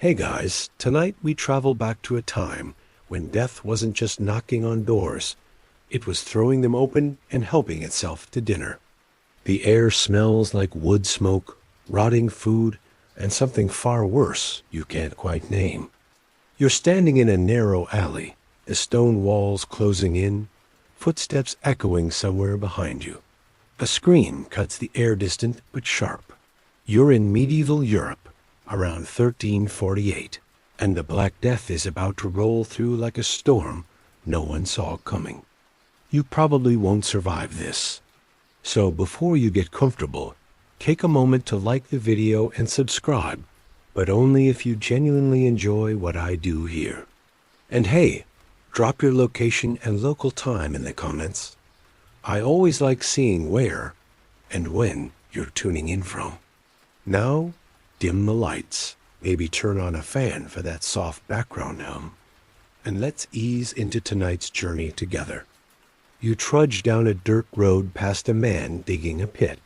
Hey guys, tonight we travel back to a time when death wasn't just knocking on doors, it was throwing them open and helping itself to dinner. The air smells like wood smoke, rotting food, and something far worse you can't quite name. You're standing in a narrow alley, the stone walls closing in, footsteps echoing somewhere behind you. A scream cuts the air distant but sharp. You're in medieval Europe, around 1348, and the Black Death is about to roll through like a storm no one saw coming. You probably won't survive this. So before you get comfortable, take a moment to like the video and subscribe, but only if you genuinely enjoy what I do here. And hey, drop your location and local time in the comments. I always like seeing where and when you're tuning in from. Now, dim the lights, maybe turn on a fan for that soft background hum, and let's ease into tonight's journey together. You trudge down a dirt road past a man digging a pit.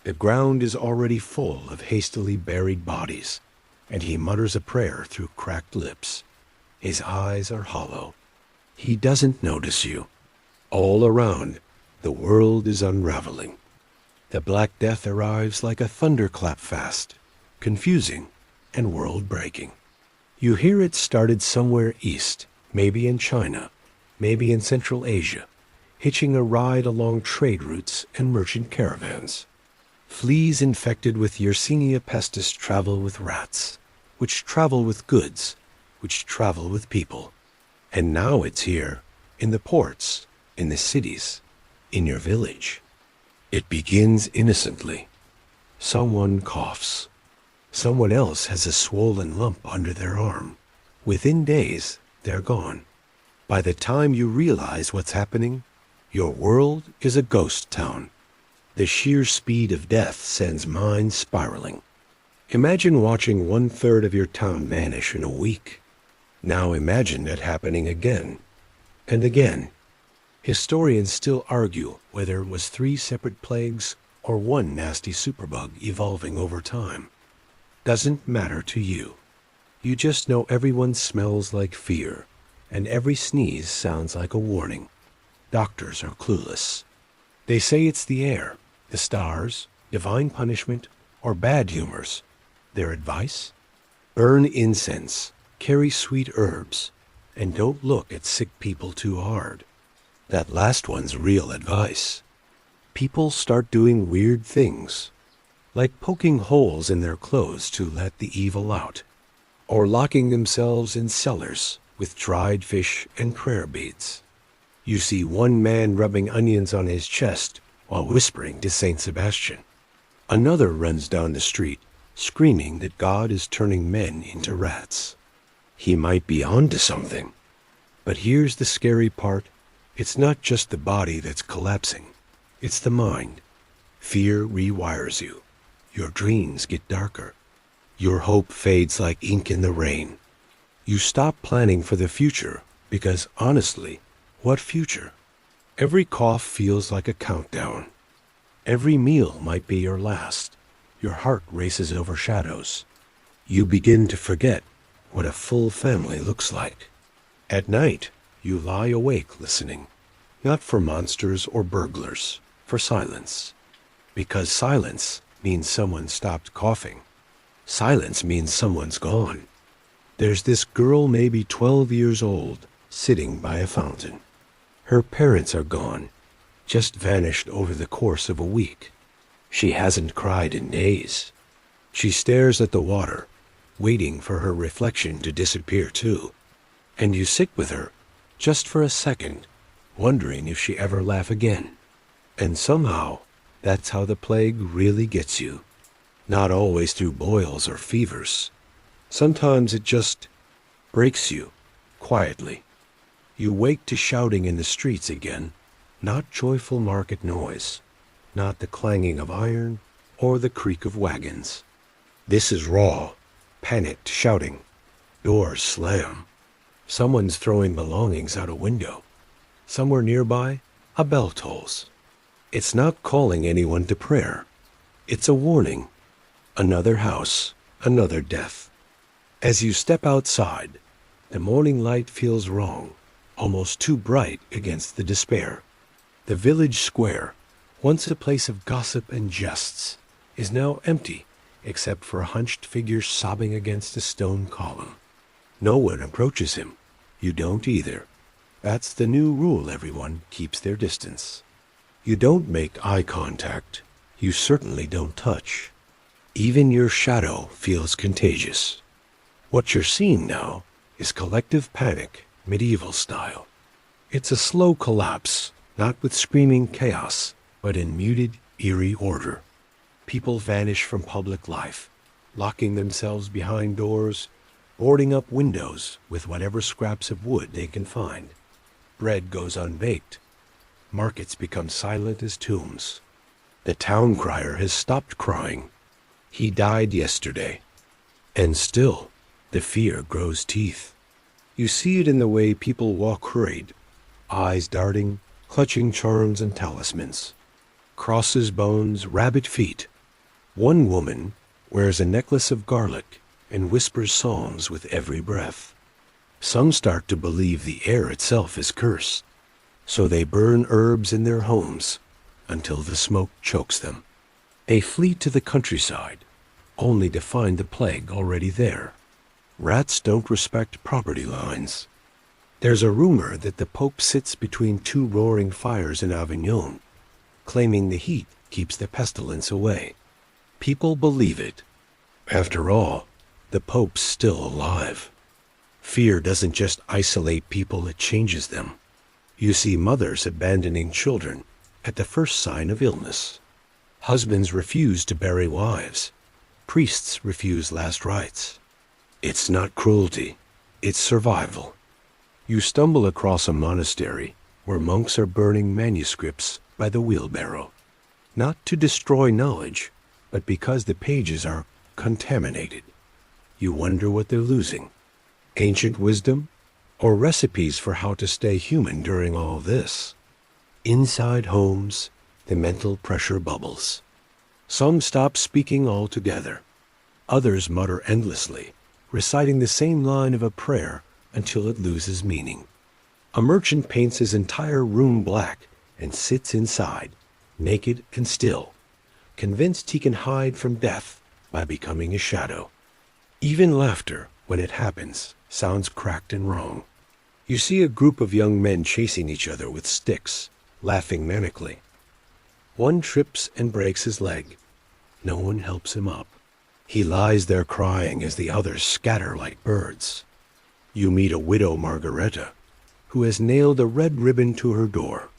The ground is already full of hastily buried bodies, and he mutters a prayer through cracked lips. His eyes are hollow. He doesn't notice you. All around, the world is unraveling. The Black Death arrives like a thunderclap fast, confusing and world-breaking. You hear it started somewhere east, maybe in China, maybe in Central Asia, hitching a ride along trade routes and merchant caravans. Fleas infected with Yersinia pestis travel with rats, which travel with goods, which travel with people. And now it's here, in the ports, in the cities, in your village. It begins innocently. Someone coughs. Someone else has a swollen lump under their arm. Within days, they're gone. By the time you realize what's happening, your world is a ghost town. The sheer speed of death sends minds spiraling. Imagine watching 1/3 of your town vanish in a week. Now imagine that happening again and again. Historians still argue whether it was 3 separate plagues or one nasty superbug evolving over time. Doesn't matter to you. You just know everyone smells like fear, and every sneeze sounds like a warning. Doctors are clueless. They say it's the air, the stars, divine punishment, or bad humors. Their advice? Burn incense, carry sweet herbs, and don't look at sick people too hard. That last one's real advice. People start doing weird things, like poking holes in their clothes to let the evil out, or locking themselves in cellars with dried fish and prayer beads. You see one man rubbing onions on his chest while whispering to Saint Sebastian. Another runs down the street, screaming that God is turning men into rats. He might be onto something. But here's the scary part. It's not just the body that's collapsing. It's the mind. Fear rewires you. Your dreams get darker. Your hope fades like ink in the rain. You stop planning for the future because, honestly, what future? Every cough feels like a countdown. Every meal might be your last. Your heart races over shadows. You begin to forget what a full family looks like. At night, you lie awake listening, not for monsters or burglars, for silence. Because silence means someone stopped coughing. Silence means someone's gone. There's this girl, maybe 12 years old, sitting by a fountain. Her parents are gone, just vanished over the course of a week. She hasn't cried in days. She stares at the water, waiting for her reflection to disappear too. And you sit with her, just for a second, wondering if she ever laugh again. And somehow, that's how the plague really gets you. Not always through boils or fevers. Sometimes it just breaks you, quietly. You wake to shouting in the streets again, not joyful market noise, not the clanging of iron or the creak of wagons. This is raw, panicked shouting. Doors slam. Someone's throwing belongings out a window. Somewhere nearby, a bell tolls. It's not calling anyone to prayer. It's a warning. Another house, another death. As you step outside, the morning light feels wrong, almost too bright against the despair. The village square, once a place of gossip and jests, is now empty except for a hunched figure sobbing against a stone column. No one approaches him. You don't either. That's the new rule, everyone keeps their distance. You don't make eye contact. You certainly don't touch. Even your shadow feels contagious. What you're seeing now is collective panic, medieval style. It's a slow collapse, not with screaming chaos, but in muted, eerie order. People vanish from public life, locking themselves behind doors, boarding up windows with whatever scraps of wood they can find. Bread goes unbaked. Markets become silent as tombs. The town crier has stopped crying. He died yesterday. And still, the fear grows teeth. You see it in the way people walk hurried, eyes darting, clutching charms and talismans. Crosses, bones, rabbit feet. One woman wears a necklace of garlic and whispers psalms with every breath. Some start to believe the air itself is cursed, so they burn herbs in their homes until the smoke chokes them. They flee to the countryside, only to find the plague already there. Rats don't respect property lines. There's a rumor that the Pope sits between two roaring fires in Avignon, claiming the heat keeps the pestilence away. People believe it. After all, the Pope's still alive. Fear doesn't just isolate people, it changes them. You see mothers abandoning children at the first sign of illness. Husbands refuse to bury wives. Priests refuse last rites. It's not cruelty, it's survival. You stumble across a monastery where monks are burning manuscripts by the wheelbarrow. Not to destroy knowledge, but because the pages are contaminated. You wonder what they're losing. Ancient wisdom or recipes for how to stay human during all this. Inside homes, the mental pressure bubbles. Some stop speaking altogether. Others mutter endlessly, reciting the same line of a prayer until it loses meaning. A merchant paints his entire room black and sits inside, naked and still, convinced he can hide from death by becoming a shadow. Even laughter, when it happens, sounds cracked and wrong. You see a group of young men chasing each other with sticks, laughing manically. One trips and breaks his leg. No one helps him up. He lies there crying as the others scatter like birds. You meet a widow Margareta, who has nailed a red ribbon to her door.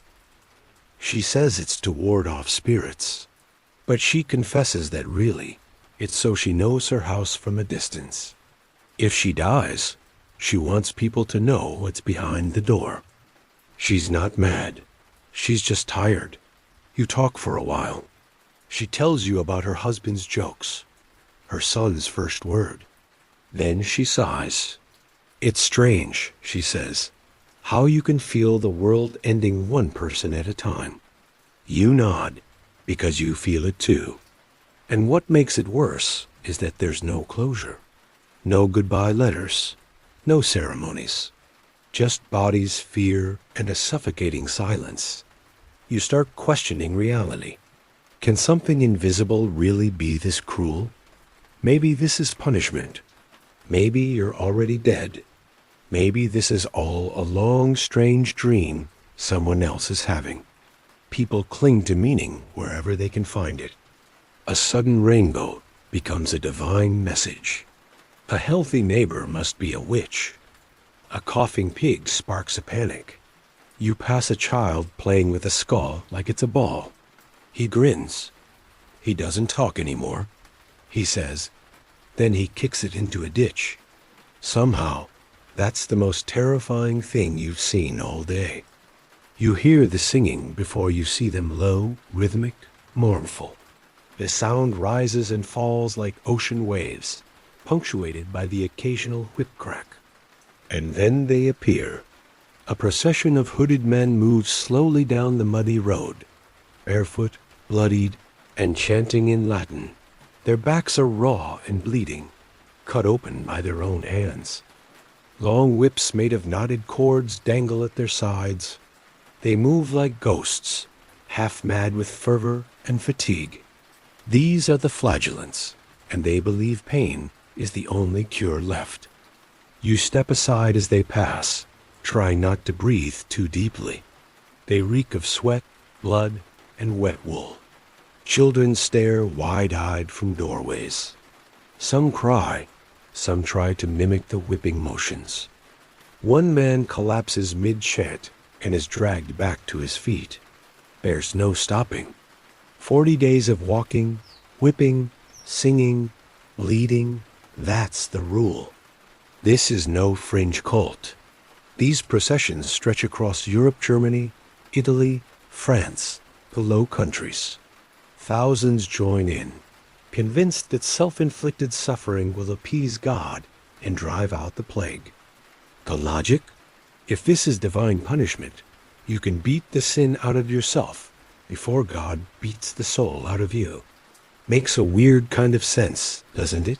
She says it's to ward off spirits, but she confesses that really, it's so she knows her house from a distance. If she dies, she wants people to know what's behind the door. She's not mad. She's just tired. You talk for a while. She tells you about her husband's jokes, her son's first word. Then she sighs. It's strange, she says, how you can feel the world ending one person at a time. You nod, because you feel it too. And what makes it worse is that there's no closure. No goodbye letters, no ceremonies. Just bodies, fear, and a suffocating silence. You start questioning reality. Can something invisible really be this cruel? Maybe this is punishment. Maybe you're already dead. Maybe this is all a long, strange dream someone else is having. People cling to meaning wherever they can find it. A sudden rainbow becomes a divine message. A healthy neighbor must be a witch. A coughing pig sparks a panic. You pass a child playing with a skull like it's a ball. He grins. He doesn't talk anymore. He says, then he kicks it into a ditch. Somehow, that's the most terrifying thing you've seen all day. You hear the singing before you see them, low, rhythmic, mournful. The sound rises and falls like ocean waves, punctuated by the occasional whip crack. And then they appear. A procession of hooded men moves slowly down the muddy road, barefoot, bloodied, and chanting in Latin. Their backs are raw and bleeding, cut open by their own hands. Long whips made of knotted cords dangle at their sides. They move like ghosts, half mad with fervor and fatigue. These are the flagellants, and they believe pain is the only cure left. You step aside as they pass, trying not to breathe too deeply. They reek of sweat, blood, and wet wool. Children stare wide-eyed from doorways. Some cry, some try to mimic the whipping motions. One man collapses mid-chant and is dragged back to his feet. There's no stopping. 40 days of walking, whipping, singing, bleeding, that's the rule. This is no fringe cult. These processions stretch across Europe, Germany, Italy, France, the Low Countries. Thousands join in, convinced that self-inflicted suffering will appease God and drive out the plague. The logic? If this is divine punishment, you can beat the sin out of yourself before God beats the soul out of you. Makes a weird kind of sense, doesn't it?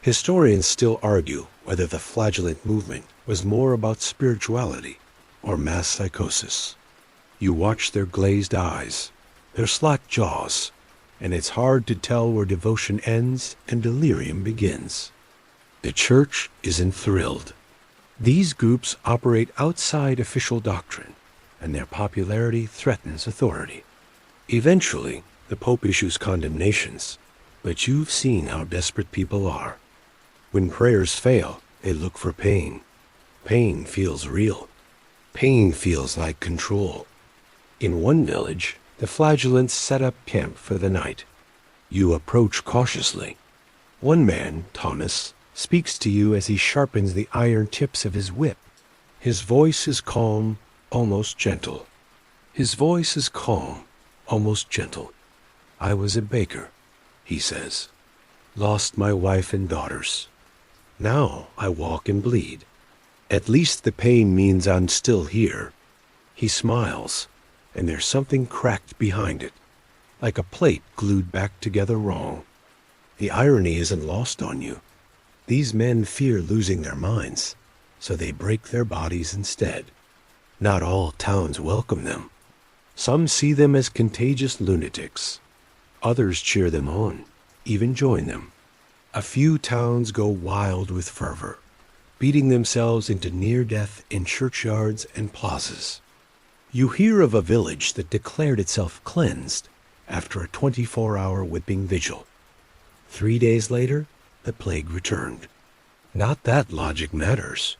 Historians still argue whether the flagellant movement was more about spirituality or mass psychosis. You watch their glazed eyes, their slack jaws, and it's hard to tell where devotion ends and delirium begins. The church isn't thrilled. These groups operate outside official doctrine, and their popularity threatens authority. Eventually, the Pope issues condemnations, but you've seen how desperate people are. When prayers fail, they look for pain. Pain feels real. Pain feels like control. In one village, the flagellants set up camp for the night. You approach cautiously. One man, Thomas, speaks to you as he sharpens the iron tips of his whip. His voice is calm, almost gentle. I was a baker, he says. Lost my wife and daughters. Now I walk and bleed. At least the pain means I'm still here. He smiles, and there's something cracked behind it, like a plate glued back together wrong. The irony isn't lost on you. These men fear losing their minds, so they break their bodies instead. Not all towns welcome them. Some see them as contagious lunatics. Others cheer them on, even join them. A few towns go wild with fervor, beating themselves into near death in churchyards and plazas. You hear of a village that declared itself cleansed after a 24-hour whipping vigil. 3 days later, the plague returned. Not that logic matters.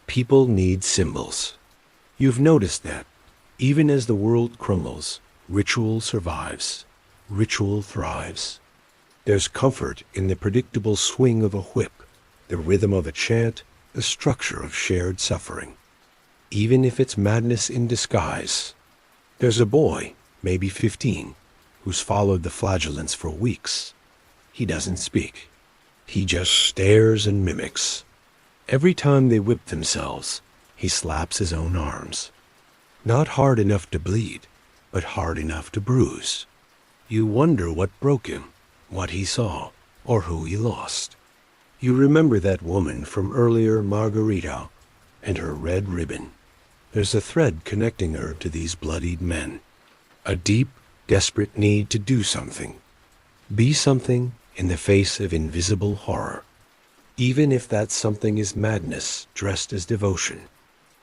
People need symbols. You've noticed that, even as the world crumbles, ritual survives. Ritual thrives. There's comfort in the predictable swing of a whip, the rhythm of a chant, the structure of shared suffering. Even if it's madness in disguise. There's a boy, maybe 15, who's followed the flagellants for weeks. He doesn't speak. He just stares and mimics. Every time they whip themselves, he slaps his own arms. Not hard enough to bleed, but hard enough to bruise. You wonder what broke him, what he saw, or who he lost. You remember that woman from earlier, Margarita, and her red ribbon. There's a thread connecting her to these bloodied men. A deep, desperate need to do something. Be something in the face of invisible horror. Even if that something is madness dressed as devotion.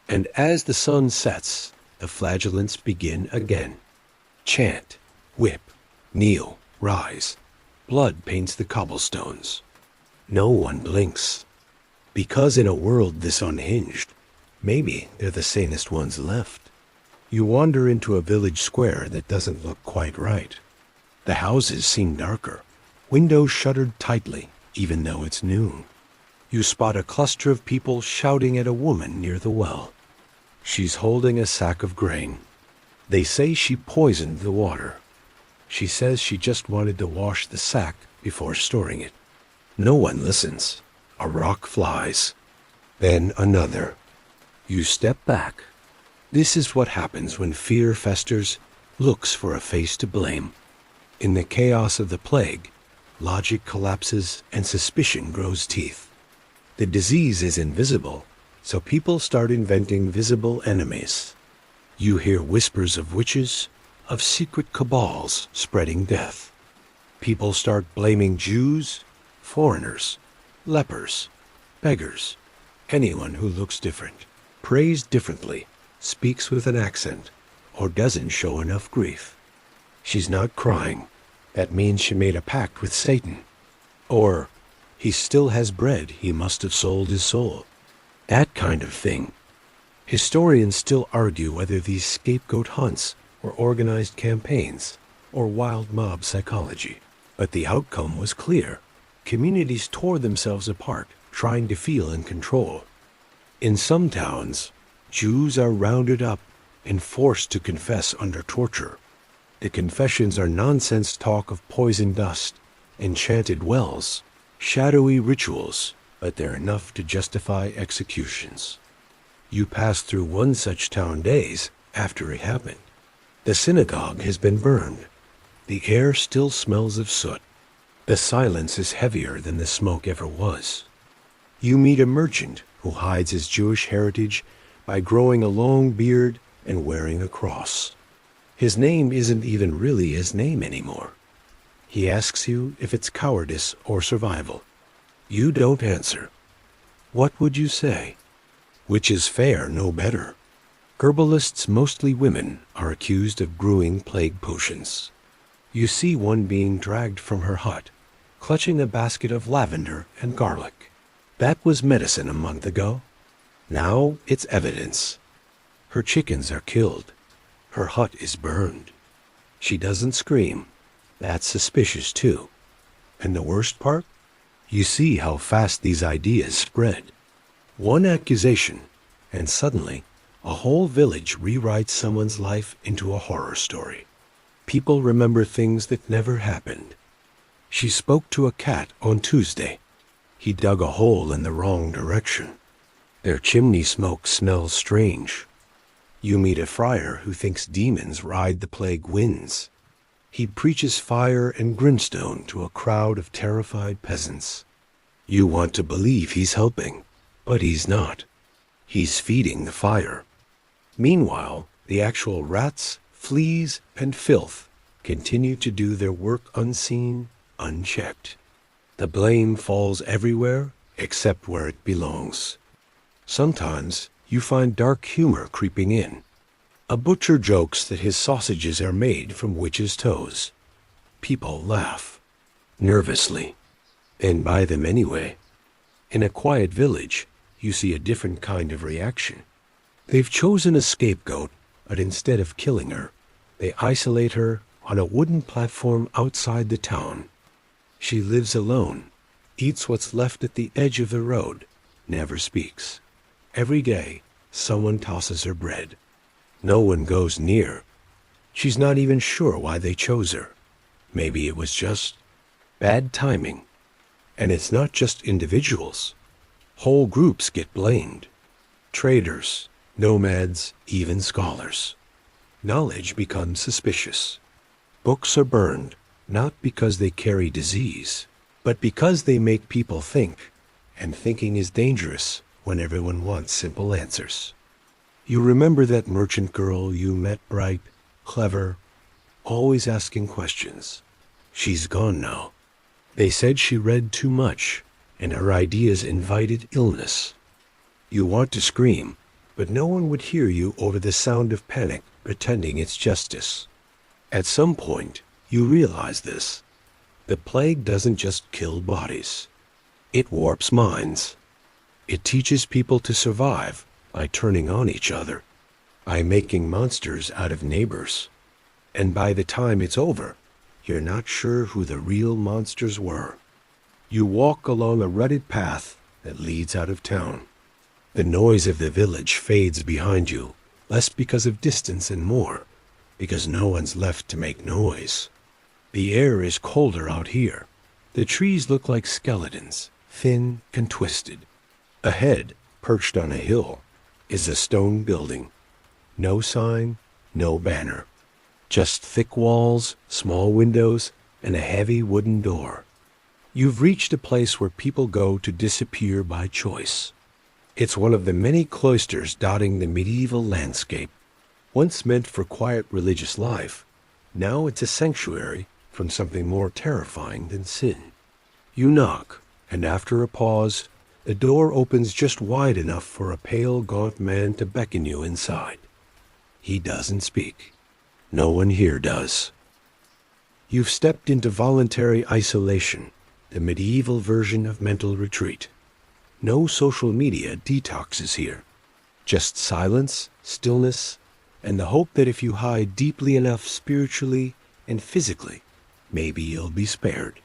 And as the sun sets, the flagellants begin again. Chant, whip, kneel, rise. Blood paints the cobblestones. No one blinks. Because in a world this unhinged, maybe they're the sanest ones left. You wander into a village square that doesn't look quite right. The houses seem darker, windows shuttered tightly, even though it's noon. You spot a cluster of people shouting at a woman near the well. She's holding a sack of grain. They say she poisoned the water. She says she just wanted to wash the sack before storing it. No one listens. A rock flies. Then another. You step back. This is what happens when fear festers, looks for a face to blame. In the chaos of the plague, Logic collapses and suspicion grows teeth. The disease is invisible, so people start inventing visible enemies. You hear whispers of witches, of secret cabals spreading death. People start blaming Jews, foreigners, lepers, beggars, anyone who looks different, prays differently, speaks with an accent, or doesn't show enough grief. She's not crying. That means she made a pact with Satan. Or, he still has bread, he must have sold his soul. That kind of thing. Historians still argue whether these scapegoat hunts were organized campaigns or wild mob psychology. But the outcome was clear. Communities tore themselves apart, trying to feel in control. In some towns, Jews are rounded up and forced to confess under torture. The confessions are nonsense talk of poison dust, enchanted wells, shadowy rituals, but they're enough to justify executions. You pass through one such town days after it happened. The synagogue has been burned. The air still smells of soot. The silence is heavier than the smoke ever was. You meet a merchant who hides his Jewish heritage by growing a long beard and wearing a cross. His name isn't even really his name anymore. He asks you if it's cowardice or survival. You don't answer. What would you say? Which is fair, no better. Herbalists, mostly women, are accused of brewing plague potions. You see one being dragged from her hut, clutching a basket of lavender and garlic. That was medicine a month ago. Now it's evidence. Her chickens are killed. Her hut is burned. She doesn't scream. That's suspicious too. And the worst part? You see how fast these ideas spread. One accusation, and suddenly, a whole village rewrites someone's life into a horror story. People remember things that never happened. She spoke to a cat on Tuesday. He dug a hole in the wrong direction. Their chimney smoke smells strange. You meet a friar who thinks demons ride the plague winds. He preaches fire and brimstone to a crowd of terrified peasants. You want to believe he's helping, but he's not. He's feeding the fire. Meanwhile, the actual rats, fleas, and filth continue to do their work unseen, unchecked. The blame falls everywhere except where it belongs. Sometimes you find dark humor creeping in. A butcher jokes that his sausages are made from witches' toes. People laugh, nervously, and buy them anyway. In a quiet village, you see a different kind of reaction. They've chosen a scapegoat, but instead of killing her, they isolate her on a wooden platform outside the town. She lives alone, eats what's left at the edge of the road, never speaks. Every day, someone tosses her bread. No one goes near. She's not even sure why they chose her. Maybe it was just bad timing. And it's not just individuals. Whole groups get blamed. Traders, nomads, even scholars. Knowledge becomes suspicious. Books are burned, not because they carry disease, but because they make people think, and thinking is dangerous when everyone wants simple answers. You remember that merchant girl you met, bright, clever, always asking questions. She's gone now. They said she read too much, and her ideas invited illness. You want to scream, but no one would hear you over the sound of panic, pretending it's justice. At some point, you realize this. The plague doesn't just kill bodies. It warps minds. It teaches people to survive by turning on each other, by making monsters out of neighbors. And by the time it's over, you're not sure who the real monsters were. You walk along a rutted path that leads out of town. The noise of the village fades behind you, less because of distance and more because no one's left to make noise. The air is colder out here. The trees look like skeletons, thin and twisted. Ahead, perched on a hill, is a stone building. No sign, no banner. Just thick walls, small windows, and a heavy wooden door. You've reached a place where people go to disappear by choice. It's one of the many cloisters dotting the medieval landscape. Once meant for quiet religious life, now it's a sanctuary from something more terrifying than sin. You knock, and after a pause, the door opens just wide enough for a pale, gaunt man to beckon you inside. He doesn't speak. No one here does. You've stepped into voluntary isolation, the medieval version of mental retreat. No social media detoxes here. Just silence, stillness, and the hope that if you hide deeply enough spiritually and physically, maybe you'll be spared.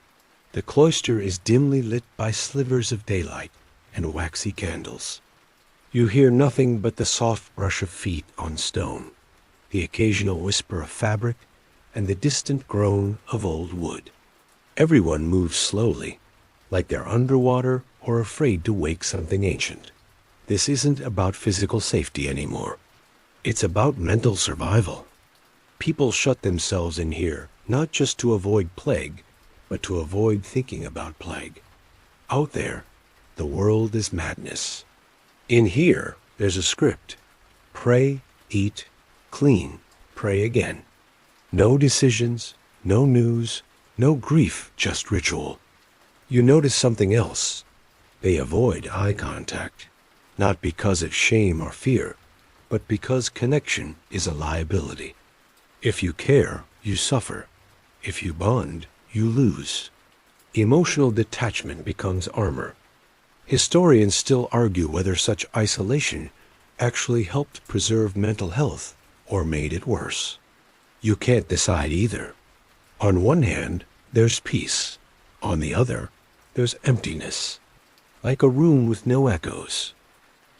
The cloister is dimly lit by slivers of daylight and waxy candles. You hear nothing but the soft brush of feet on stone, the occasional whisper of fabric, and the distant groan of old wood. Everyone moves slowly, like they're underwater or afraid to wake something ancient. This isn't about physical safety anymore. It's about mental survival. People shut themselves in here, not just to avoid plague, but to avoid thinking about plague. Out there, the world is madness. In here, there's a script. Pray, eat, clean, pray again. No decisions, no news, no grief, just ritual. You notice something else. They avoid eye contact, not because of shame or fear, but because connection is a liability. If you care, you suffer. If you bond, you lose. Emotional detachment becomes armor. Historians still argue whether such isolation actually helped preserve mental health or made it worse. You can't decide either. On one hand, there's peace. On the other, there's emptiness, like a room with no echoes.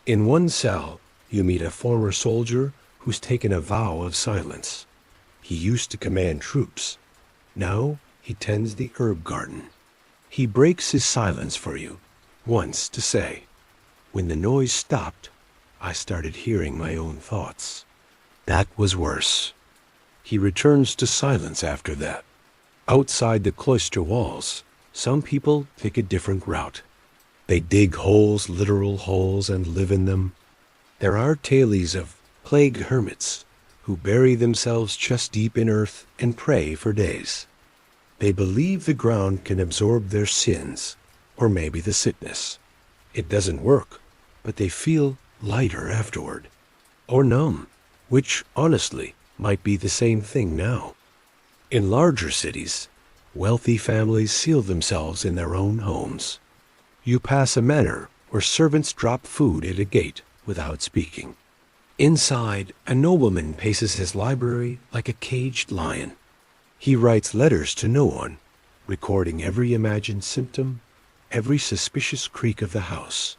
In one cell, you meet a former soldier who's taken a vow of silence. He used to command troops. Now he tends the herb garden. He breaks his silence for you, once to say, "When the noise stopped, I started hearing my own thoughts." That was worse. He returns to silence after that. Outside the cloister walls, some people take a different route. They dig holes, literal holes, and live in them. There are tales of plague hermits who bury themselves chest deep in earth and pray for days. They believe the ground can absorb their sins, or maybe the sickness. It doesn't work, but they feel lighter afterward. Or numb, which, honestly, might be the same thing now. In larger cities, wealthy families seal themselves in their own homes. You pass a manor where servants drop food at a gate without speaking. Inside, a nobleman paces his library like a caged lion. He writes letters to no one, recording every imagined symptom, every suspicious creak of the house.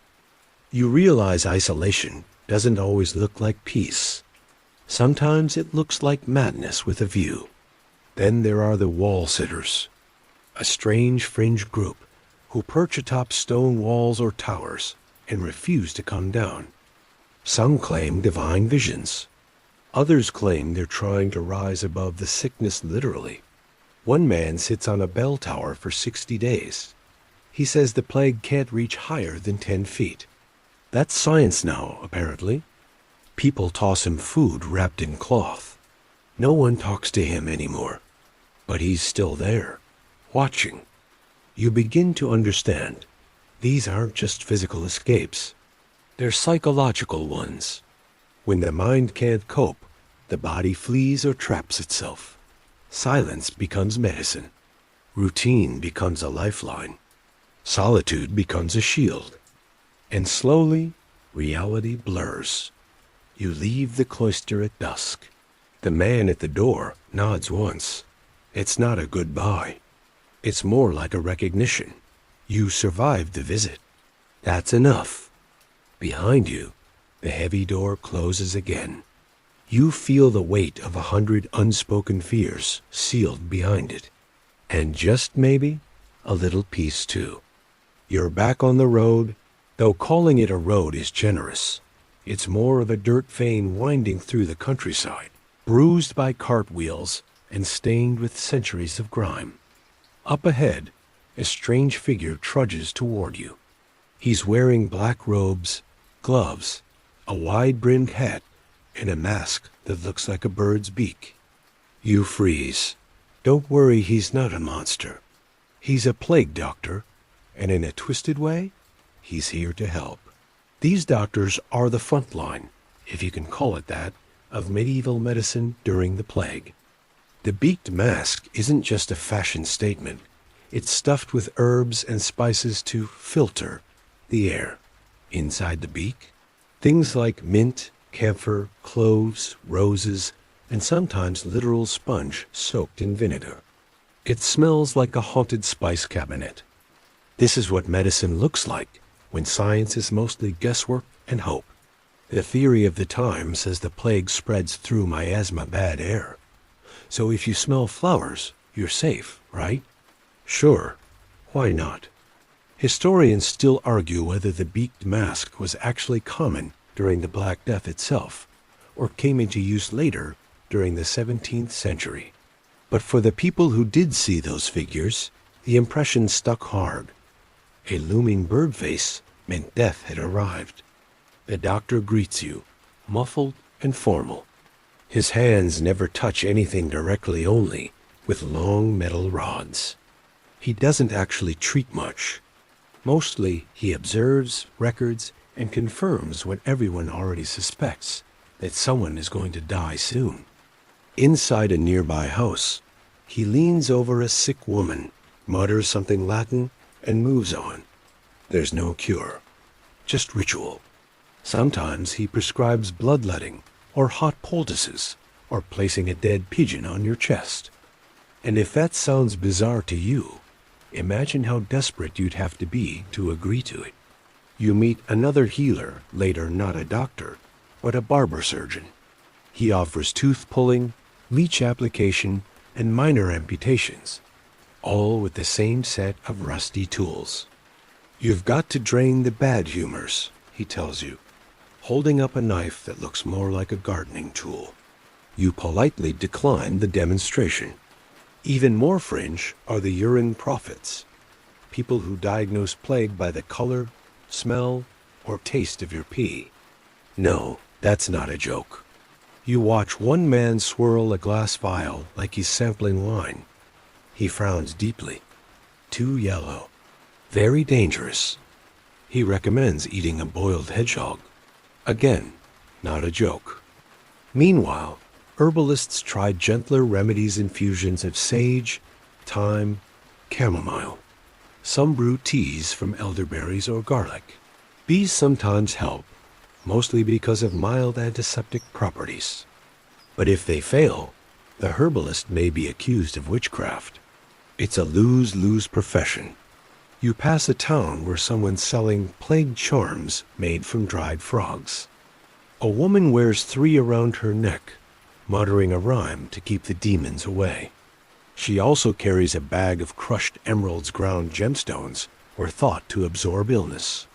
You realize isolation doesn't always look like peace. Sometimes it looks like madness with a view. Then there are the wall sitters, a strange fringe group who perch atop stone walls or towers and refuse to come down. Some claim divine visions. Others claim they're trying to rise above the sickness literally. One man sits on a bell tower for 60 days. He says the plague can't reach higher than 10 feet. That's science now, apparently. People toss him food wrapped in cloth. No one talks to him anymore. But he's still there, watching. You begin to understand. These aren't just physical escapes. They're psychological ones. When the mind can't cope, the body flees or traps itself. Silence becomes medicine. Routine becomes a lifeline. Solitude becomes a shield. And slowly, reality blurs. You leave the cloister at dusk. The man at the door nods once. It's not a goodbye. It's more like a recognition. You survived the visit. That's enough. Behind you, the heavy door closes again. You feel the weight of 100 unspoken fears sealed behind it. And just maybe, a little peace too. You're back on the road, though calling it a road is generous. It's more of a dirt vein winding through the countryside, bruised by cartwheels and stained with centuries of grime. Up ahead, a strange figure trudges toward you. He's wearing black robes, gloves, a wide-brimmed hat, and a mask that looks like a bird's beak. You freeze. Don't worry, he's not a monster. He's a plague doctor, and in a twisted way, he's here to help. These doctors are the front line, if you can call it that, of medieval medicine during the plague. The beaked mask isn't just a fashion statement. It's stuffed with herbs and spices to filter the air. Inside the beak, things like mint, camphor, cloves, roses, and sometimes literal sponge soaked in vinegar. It smells like a haunted spice cabinet. This is what medicine looks like when science is mostly guesswork and hope. The theory of the time says the plague spreads through miasma bad air. So if you smell flowers, you're safe, right? Sure, why not? Historians still argue whether the beaked mask was actually common during the Black Death itself, or came into use later during the 17th century. But for the people who did see those figures, the impression stuck hard. A looming bird face meant death had arrived. The doctor greets you, muffled and formal. His hands never touch anything directly, only with long metal rods. He doesn't actually treat much. Mostly he observes, records, and confirms what everyone already suspects, that someone is going to die soon. Inside a nearby house, he leans over a sick woman, mutters something Latin, and moves on. There's no cure, just ritual. Sometimes he prescribes bloodletting, or hot poultices, or placing a dead pigeon on your chest. And if that sounds bizarre to you, imagine how desperate you'd have to be to agree to it. You meet another healer, later not a doctor, but a barber surgeon. He offers tooth pulling, leech application, and minor amputations, all with the same set of rusty tools. You've got to drain the bad humors, he tells you, holding up a knife that looks more like a gardening tool. You politely decline the demonstration. Even more fringe are the urine prophets, people who diagnose plague by the color, smell, or taste of your pee. No, that's not a joke. You watch one man swirl a glass vial like he's sampling wine. He frowns deeply. Too yellow. Very dangerous. He recommends eating a boiled hedgehog. Again, not a joke. Meanwhile, herbalists try gentler remedies, infusions of sage, thyme, chamomile. Some brew teas from elderberries or garlic. These sometimes help, mostly because of mild antiseptic properties. But if they fail, the herbalist may be accused of witchcraft. It's a lose-lose profession. You pass a town where someone's selling plague charms made from dried frogs. A woman wears 3 around her neck, muttering a rhyme to keep the demons away. She also carries a bag of crushed emeralds, ground gemstones, or thought to absorb illness.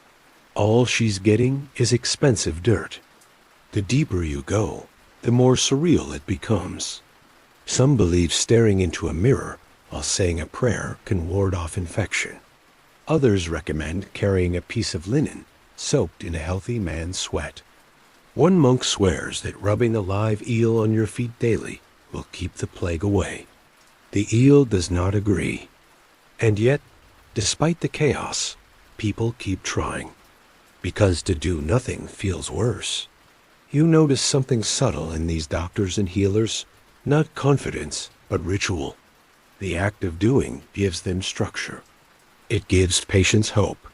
All she's getting is expensive dirt. The deeper you go, the more surreal it becomes. Some believe staring into a mirror while saying a prayer can ward off infection. Others recommend carrying a piece of linen soaked in a healthy man's sweat. One monk swears that rubbing a live eel on your feet daily will keep the plague away. The eel does not agree. And yet, despite the chaos, people keep trying. Because to do nothing feels worse. You notice something subtle in these doctors and healers, not confidence, but ritual. The act of doing gives them structure. It gives patients hope.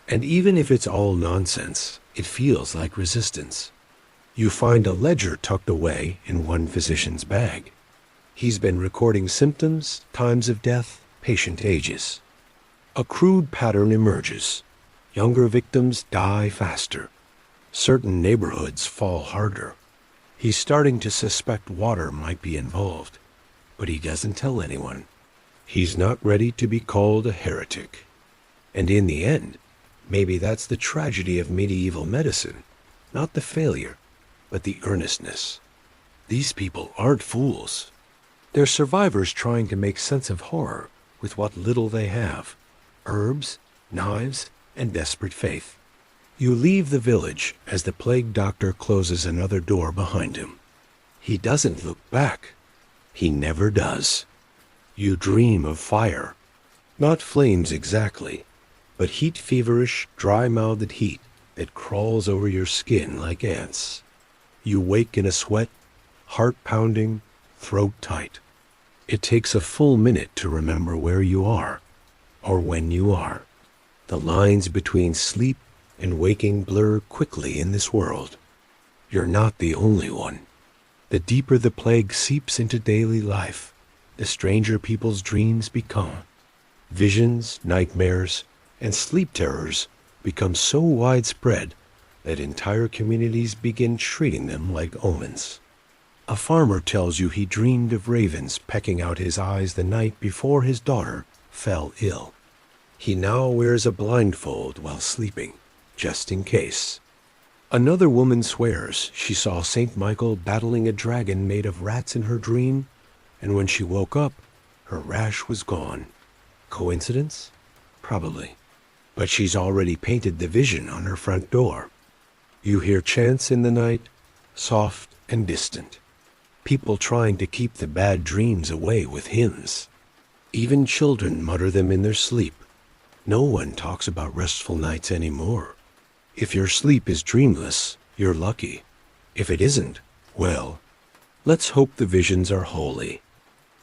And even if it's all nonsense, it feels like resistance. You find a ledger tucked away in one physician's bag. He's been recording symptoms, times of death, patient ages. A crude pattern emerges. Younger victims die faster. Certain neighborhoods fall harder. He's starting to suspect water might be involved, but he doesn't tell anyone. He's not ready to be called a heretic. And in the end, maybe that's the tragedy of medieval medicine. Not the failure, but the earnestness. These people aren't fools. They're survivors trying to make sense of horror, with what little they have: herbs, knives, and desperate faith. You leave the village as the plague doctor closes another door behind him. He doesn't look back. He never does. You dream of fire. Not flames exactly, but heat-feverish, dry-mouthed heat that crawls over your skin like ants. You wake in a sweat, heart pounding, throat tight. It takes a full minute to remember where you are, or when you are. The lines between sleep and waking blur quickly in this world. You're not the only one. The deeper the plague seeps into daily life, the stranger people's dreams become. Visions, nightmares, and sleep terrors become so widespread that entire communities begin treating them like omens. A farmer tells you he dreamed of ravens pecking out his eyes the night before his daughter fell ill. He now wears a blindfold while sleeping, just in case. Another woman swears she saw St. Michael battling a dragon made of rats in her dream, and when she woke up, her rash was gone. Coincidence? Probably. But she's already painted the vision on her front door. You hear chants in the night, soft and distant. People trying to keep the bad dreams away with hymns. Even children mutter them in their sleep. No one talks about restful nights anymore. If your sleep is dreamless, you're lucky. If it isn't, well, let's hope the visions are holy.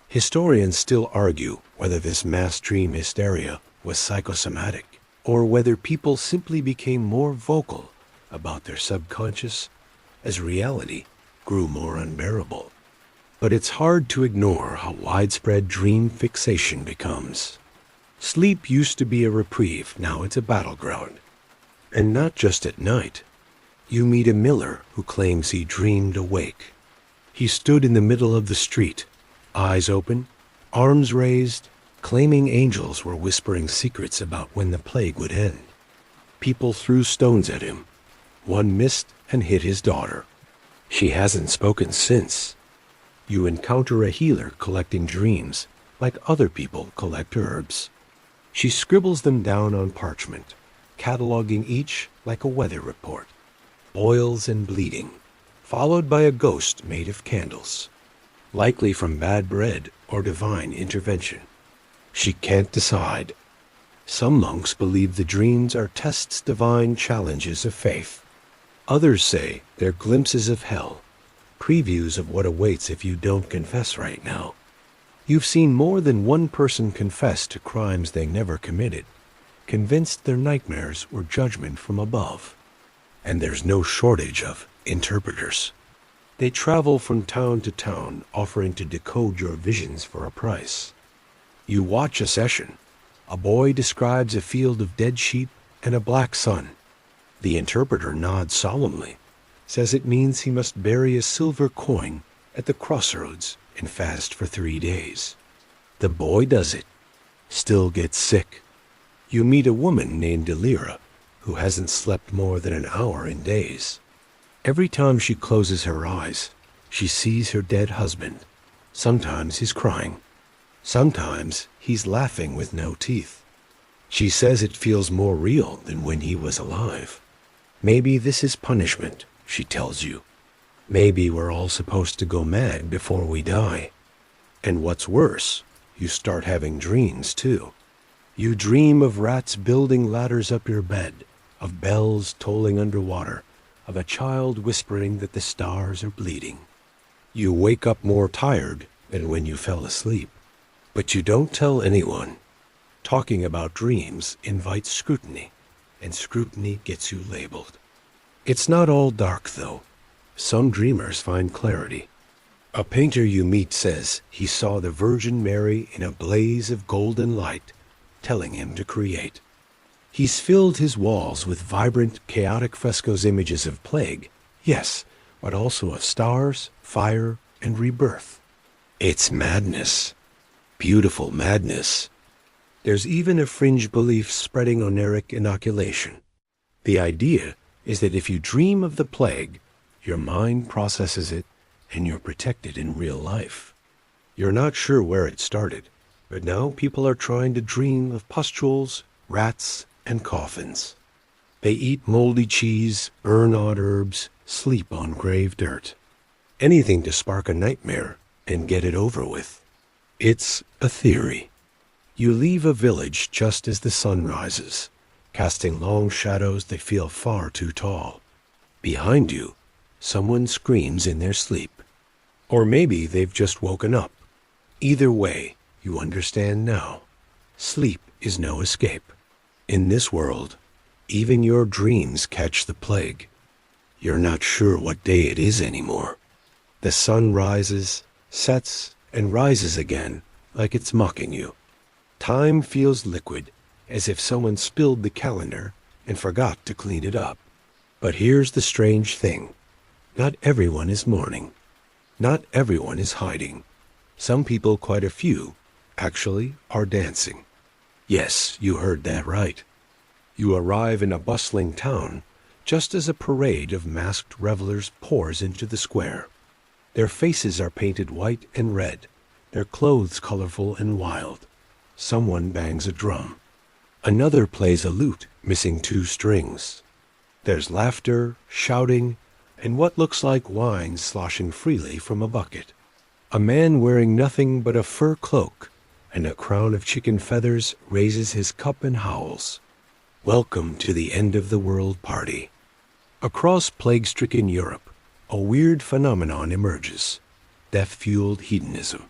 Historians still argue whether this mass dream hysteria was psychosomatic, or whether people simply became more vocal about their subconscious as reality grew more unbearable. But it's hard to ignore how widespread dream fixation becomes. Sleep used to be a reprieve, now it's a battleground. And not just at night. You meet a miller who claims he dreamed awake. He stood in the middle of the street, eyes open, arms raised, claiming angels were whispering secrets about when the plague would end. People threw stones at him. One missed and hit his daughter. She hasn't spoken since. You encounter a healer collecting dreams, like other people collect herbs. She scribbles them down on parchment, cataloging each like a weather report. Boils and bleeding, followed by a ghost made of candles, likely from bad bread or divine intervention. She can't decide. Some monks believe the dreams are tests, divine challenges of faith. Others say they're glimpses of hell, previews of what awaits if you don't confess right now. You've seen more than one person confess to crimes they never committed, convinced their nightmares were judgment from above. And there's no shortage of interpreters. They travel from town to town, offering to decode your visions for a price. You watch a session. A boy describes a field of dead sheep and a black sun. The interpreter nods solemnly, says it means he must bury a silver coin at the crossroads and fast for 3 days. The boy does it, still gets sick. You meet a woman named Delira who hasn't slept more than an hour in days. Every time she closes her eyes, she sees her dead husband. Sometimes he's crying. Sometimes he's laughing with no teeth. She says it feels more real than when he was alive. Maybe this is punishment, she tells you. Maybe we're all supposed to go mad before we die. And what's worse, you start having dreams too. You dream of rats building ladders up your bed, of bells tolling underwater, of a child whispering that the stars are bleeding. You wake up more tired than when you fell asleep. But you don't tell anyone. Talking about dreams invites scrutiny, and scrutiny gets you labeled. It's not all dark, though. Some dreamers find clarity. A painter you meet says he saw the Virgin Mary in a blaze of golden light, telling him to create. He's filled his walls with vibrant, chaotic frescoes, images of plague, yes, but also of stars, fire, and rebirth. It's madness. Beautiful madness. There's even a fringe belief spreading oniric inoculation. The idea is that if you dream of the plague, your mind processes it and you're protected in real life. You're not sure where it started, But now people are trying to dream of pustules, rats, and coffins. They eat moldy cheese, burn odd herbs, sleep on grave dirt. Anything to spark a nightmare and get it over with. It's a theory. You leave a village just as the sun rises, casting long shadows that feel far too tall. Behind you, someone screams in their sleep. Or maybe they've just woken up. Either way, you understand now. Sleep is no escape. In this world, even your dreams catch the plague. You're not sure what day it is anymore. The sun rises, sets, and rises again, like it's mocking you. Time feels liquid, as if someone spilled the calendar and forgot to clean it up. But here's the strange thing. Not everyone is mourning. Not everyone is hiding. Some people, quite a few, actually are dancing. Yes, you heard that right. You arrive in a bustling town just as a parade of masked revelers pours into the square. Their faces are painted white and red, their clothes colorful and wild. Someone bangs a drum. Another plays a lute, missing 2 strings. There's laughter, shouting, and what looks like wine sloshing freely from a bucket. A man wearing nothing but a fur cloak and a crown of chicken feathers raises his cup and howls. Welcome to the end of the world party. Across plague-stricken Europe, a weird phenomenon emerges. Death-fueled hedonism.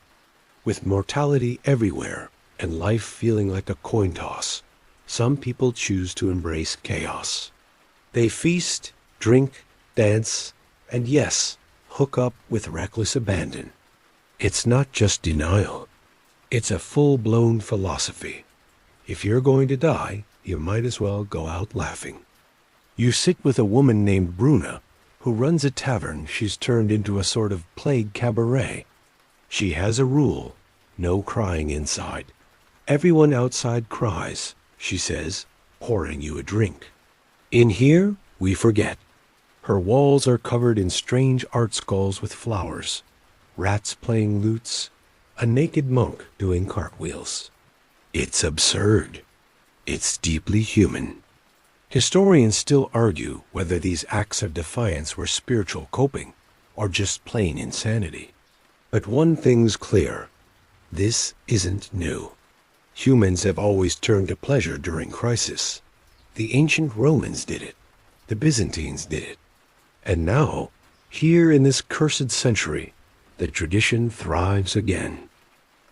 With mortality everywhere and life feeling like a coin toss, some people choose to embrace chaos. They feast, drink, dance, and yes, hook up with reckless abandon. It's not just denial. It's a full-blown philosophy. If you're going to die, you might as well go out laughing. You sit with a woman named Bruna, who runs a tavern she's turned into a sort of plague cabaret. She has a rule: no crying inside. Everyone outside cries, she says, pouring you a drink. In here, we forget. Her walls are covered in strange art skulls with flowers, rats playing lutes, a naked monk doing cartwheels. It's absurd. It's deeply human. Historians still argue whether these acts of defiance were spiritual coping or just plain insanity. But one thing's clear: this isn't new. Humans have always turned to pleasure during crisis. The ancient Romans did it. The Byzantines did it. And now, here in this cursed century, the tradition thrives again.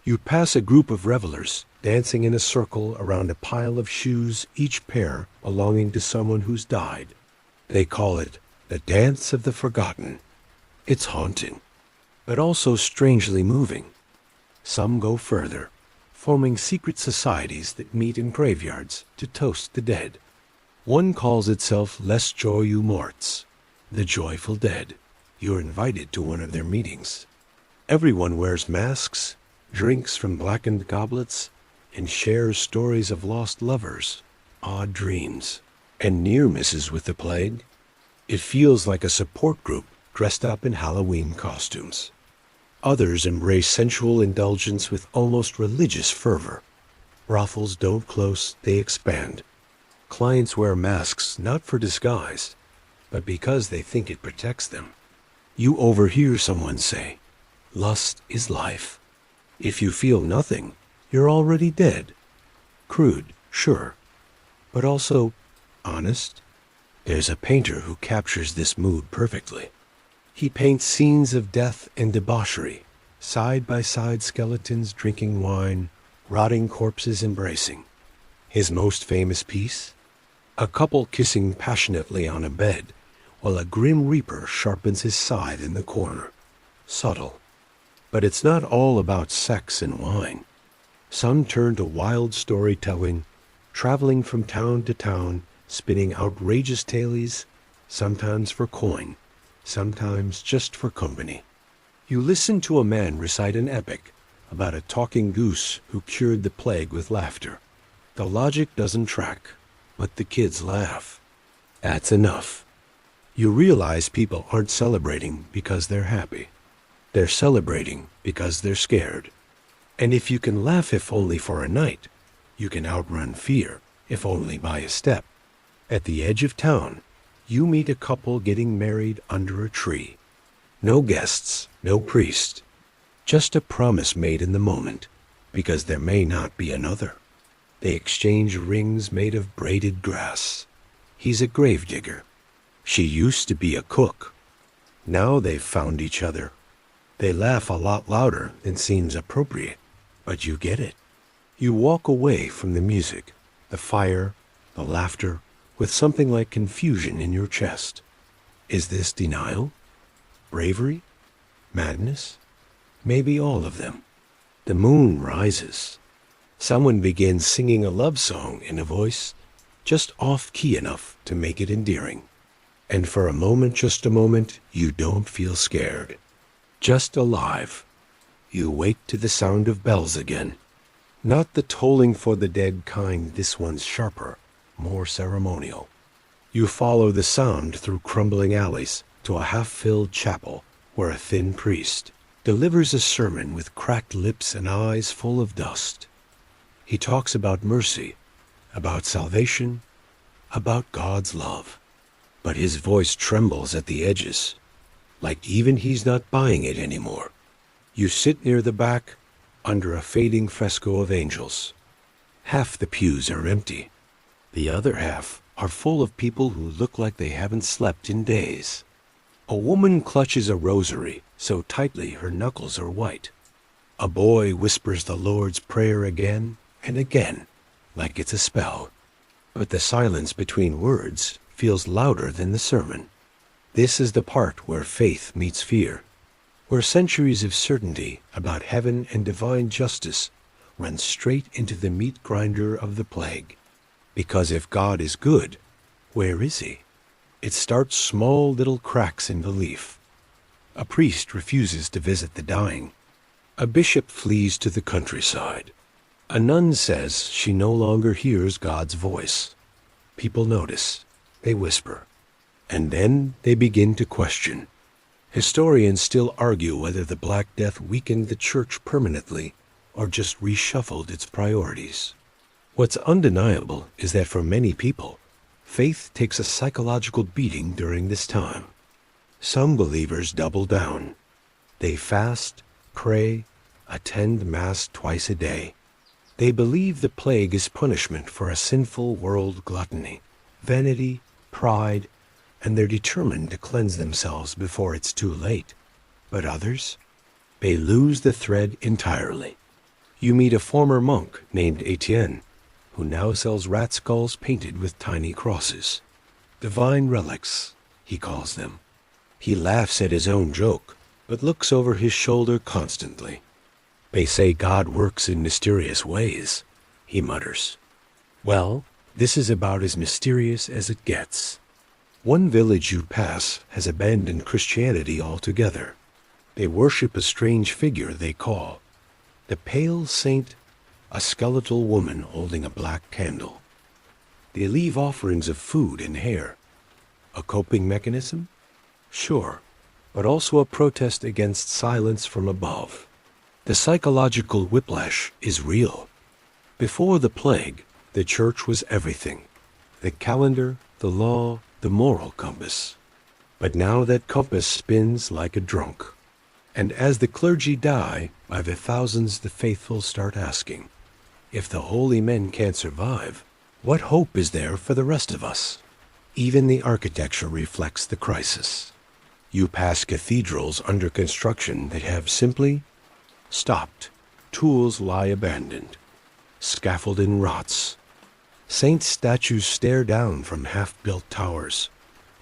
You pass a group of revelers dancing in a circle around a pile of shoes, each pair belonging to someone who's died. They call it the Dance of the Forgotten. It's haunting, but also strangely moving. Some go further, forming secret societies that meet in graveyards to toast the dead. One calls itself Les Joyeux Morts, the joyful dead. You're invited to one of their meetings. Everyone wears masks, drinks from blackened goblets, and shares stories of lost lovers, odd dreams, and near misses with the plague. It feels like a support group dressed up in Halloween costumes. Others embrace sensual indulgence with almost religious fervor. Brothels don't close, they expand. Clients wear masks not for disguise, but because they think it protects them. You overhear someone say, "Lust is life. If you feel nothing, you're already dead." Crude, sure, but also honest. There's a painter who captures this mood perfectly. He paints scenes of death and debauchery, side-by-side skeletons drinking wine, rotting corpses embracing. His most famous piece? A couple kissing passionately on a bed, while a grim reaper sharpens his scythe in the corner. Subtle. But it's not all about sex and wine. Some turn to wild storytelling, traveling from town to town, spinning outrageous tales, sometimes for coin, sometimes just for company. You listen to a man recite an epic about a talking goose who cured the plague with laughter. The logic doesn't track, but the kids laugh. That's enough. You realize people aren't celebrating because they're happy. They're celebrating because they're scared. And if you can laugh if only for a night, you can outrun fear if only by a step. At the edge of town, you meet a couple getting married under a tree. No guests, no priest, just a promise made in the moment, because there may not be another. They exchange rings made of braided grass. He's a gravedigger. She used to be a cook. Now they've found each other. They laugh a lot louder than seems appropriate, but you get it. You walk away from the music, the fire, the laughter, with something like confusion in your chest. Is this denial? Bravery? Madness? Maybe all of them. The moon rises. Someone begins singing a love song in a voice just off-key enough to make it endearing. And for a moment, just a moment, you don't feel scared. Just alive. You wake to the sound of bells again. Not the tolling for the dead kind, this one's sharper, more ceremonial. You follow the sound through crumbling alleys to a half-filled chapel where a thin priest delivers a sermon with cracked lips and eyes full of dust. He talks about mercy, about salvation, about God's love. But his voice trembles at the edges, like even he's not buying it anymore. You sit near the back, under a fading fresco of angels. Half the pews are empty. The other half are full of people who look like they haven't slept in days. A woman clutches a rosary so tightly her knuckles are white. A boy whispers the Lord's Prayer again and again, like it's a spell. But the silence between words feels louder than the sermon. This is the part where faith meets fear, where centuries of certainty about heaven and divine justice run straight into the meat grinder of the plague. Because if God is good, where is he? It starts small little cracks in belief. A priest refuses to visit the dying. A bishop flees to the countryside. A nun says she no longer hears God's voice. People notice. They whisper. And then they begin to question. Historians still argue whether the Black Death weakened the church permanently or just reshuffled its priorities. What's undeniable is that for many people, faith takes a psychological beating during this time. Some believers double down. They fast, pray, attend Mass twice a day. They believe the plague is punishment for a sinful world gluttony, vanity, pride, and they're determined to cleanse themselves before it's too late. But others? They lose the thread entirely. You meet a former monk named Etienne, who now sells rat skulls painted with tiny crosses. Divine relics, he calls them. He laughs at his own joke, but looks over his shoulder constantly. They say God works in mysterious ways, he mutters. Well, this is about as mysterious as it gets. One village you pass has abandoned Christianity altogether. They worship a strange figure they call the Pale Saint, a skeletal woman holding a black candle. They leave offerings of food and hair. A coping mechanism? Sure, but also a protest against silence from above. The psychological whiplash is real. Before the plague, the church was everything. The calendar, the law, the moral compass. But now that compass spins like a drunk. And as the clergy die, by the thousands the faithful start asking, if the holy men can't survive, what hope is there for the rest of us? Even the architecture reflects the crisis. You pass cathedrals under construction that have simply stopped. Tools lie abandoned. Scaffolding rots. Saint statues stare down from half-built towers,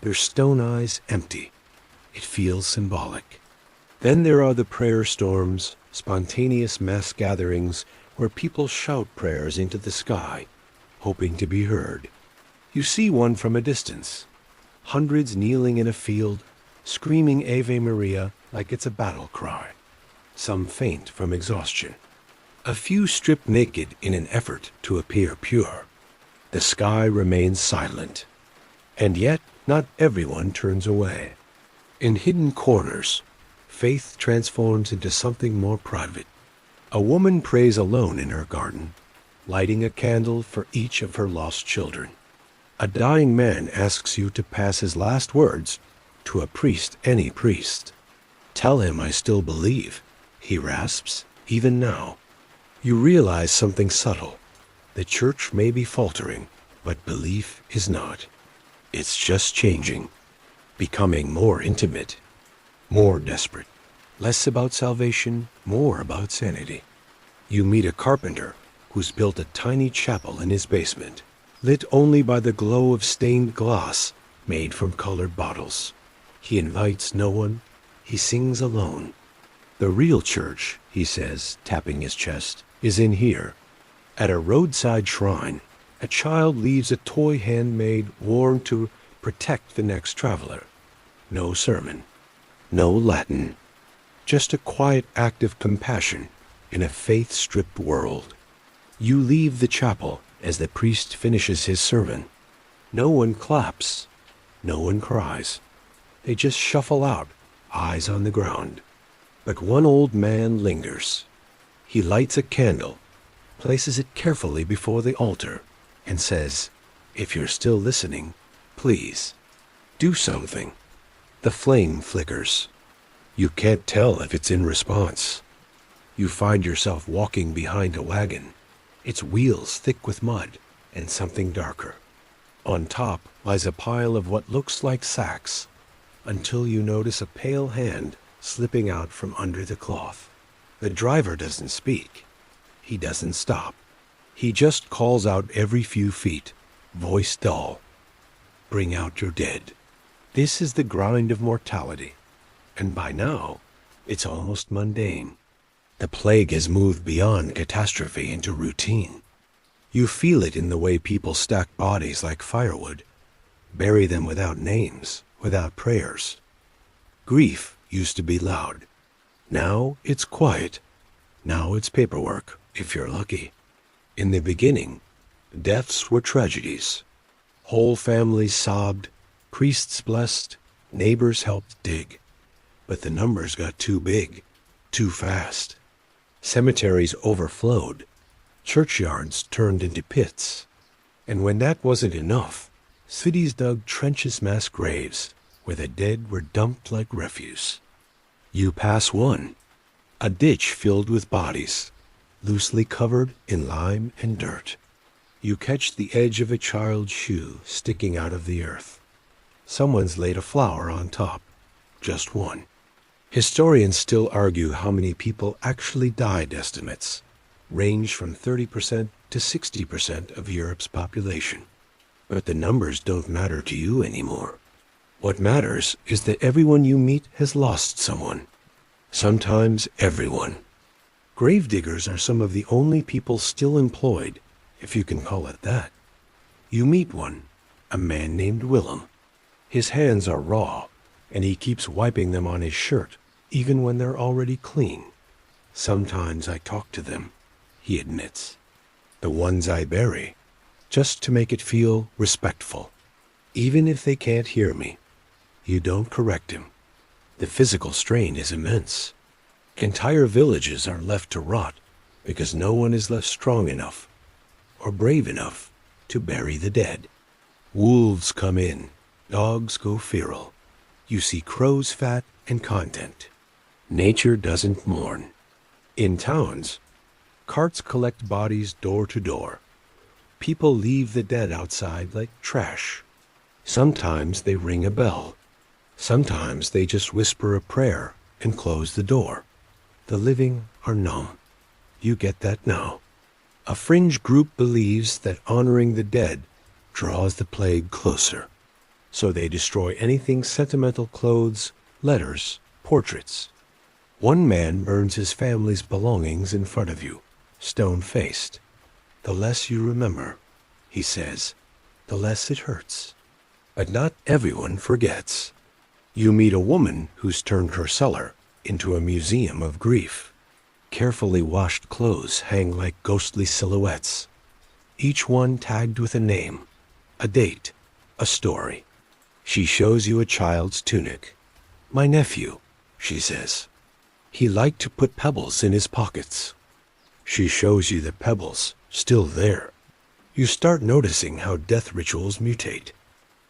their stone eyes empty. It feels symbolic. Then there are the prayer storms, spontaneous mass gatherings where people shout prayers into the sky, hoping to be heard. You see one from a distance. Hundreds kneeling in a field, screaming Ave Maria like it's a battle cry. Some faint from exhaustion. A few strip naked in an effort to appear pure. The sky remains silent. And yet, not everyone turns away. In hidden corners, faith transforms into something more private. A woman prays alone in her garden, lighting a candle for each of her lost children. A dying man asks you to pass his last words to a priest, any priest. Tell him I still believe, he rasps, even now. You realize something subtle. The church may be faltering, but belief is not. It's just changing, becoming more intimate, more desperate. Less about salvation, more about sanity. You meet a carpenter who's built a tiny chapel in his basement, lit only by the glow of stained glass made from colored bottles. He invites no one. He sings alone. The real church, he says, tapping his chest, is in here. At a roadside shrine, a child leaves a toy handmade, worn to protect the next traveler. No sermon, no Latin, just a quiet act of compassion in a faith-stripped world. You leave the chapel as the priest finishes his sermon. No one claps, no one cries. They just shuffle out, eyes on the ground. But one old man lingers. He lights a candle, places it carefully before the altar, and says, "If you're still listening, please, do something." The flame flickers. You can't tell if it's in response. You find yourself walking behind a wagon, its wheels thick with mud and something darker. On top lies a pile of what looks like sacks, until you notice a pale hand slipping out from under the cloth. The driver doesn't speak. He doesn't stop. He just calls out every few feet, voice dull. "Bring out your dead." This is the grind of mortality, and by now, it's almost mundane. The plague has moved beyond catastrophe into routine. You feel it in the way people stack bodies like firewood, bury them without names, without prayers. Grief used to be loud. Now it's quiet. Now it's paperwork, if you're lucky. In the beginning, deaths were tragedies. Whole families sobbed, priests blessed, neighbors helped dig. But the numbers got too big, too fast. Cemeteries overflowed. Churchyards turned into pits. And when that wasn't enough, cities dug trenches mass graves where the dead were dumped like refuse. You pass one, a ditch filled with bodies, loosely covered in lime and dirt. You catch the edge of a child's shoe sticking out of the earth. Someone's laid a flower on top, just one. Historians still argue how many people actually died. Estimates range from 30% to 60% of Europe's population. But the numbers don't matter to you anymore. What matters is that everyone you meet has lost someone. Sometimes everyone. Gravediggers are some of the only people still employed, if you can call it that. You meet one, a man named Willem. His hands are raw, and he keeps wiping them on his shirt, even when they're already clean. Sometimes I talk to them, he admits. The ones I bury, just to make it feel respectful. Even if they can't hear me, you don't correct him. The physical strain is immense. Entire villages are left to rot because no one is left strong enough or brave enough to bury the dead. Wolves come in, dogs go feral. You see crow's fat and content. Nature doesn't mourn. In towns, carts collect bodies door to door. People leave the dead outside like trash. Sometimes they ring a bell. Sometimes they just whisper a prayer and close the door. The living are numb. You get that now. A fringe group believes that honoring the dead draws the plague closer. So they destroy anything sentimental: clothes, letters, portraits. One man burns his family's belongings in front of you, stone-faced. The less you remember, he says, the less it hurts. But not everyone forgets. You meet a woman who's turned her cellar into a museum of grief. Carefully washed clothes hang like ghostly silhouettes, each one tagged with a name, a date, a story. She shows you a child's tunic. "My nephew," she says. "He liked to put pebbles in his pockets. She shows you the pebbles, still there. You start noticing how death rituals mutate.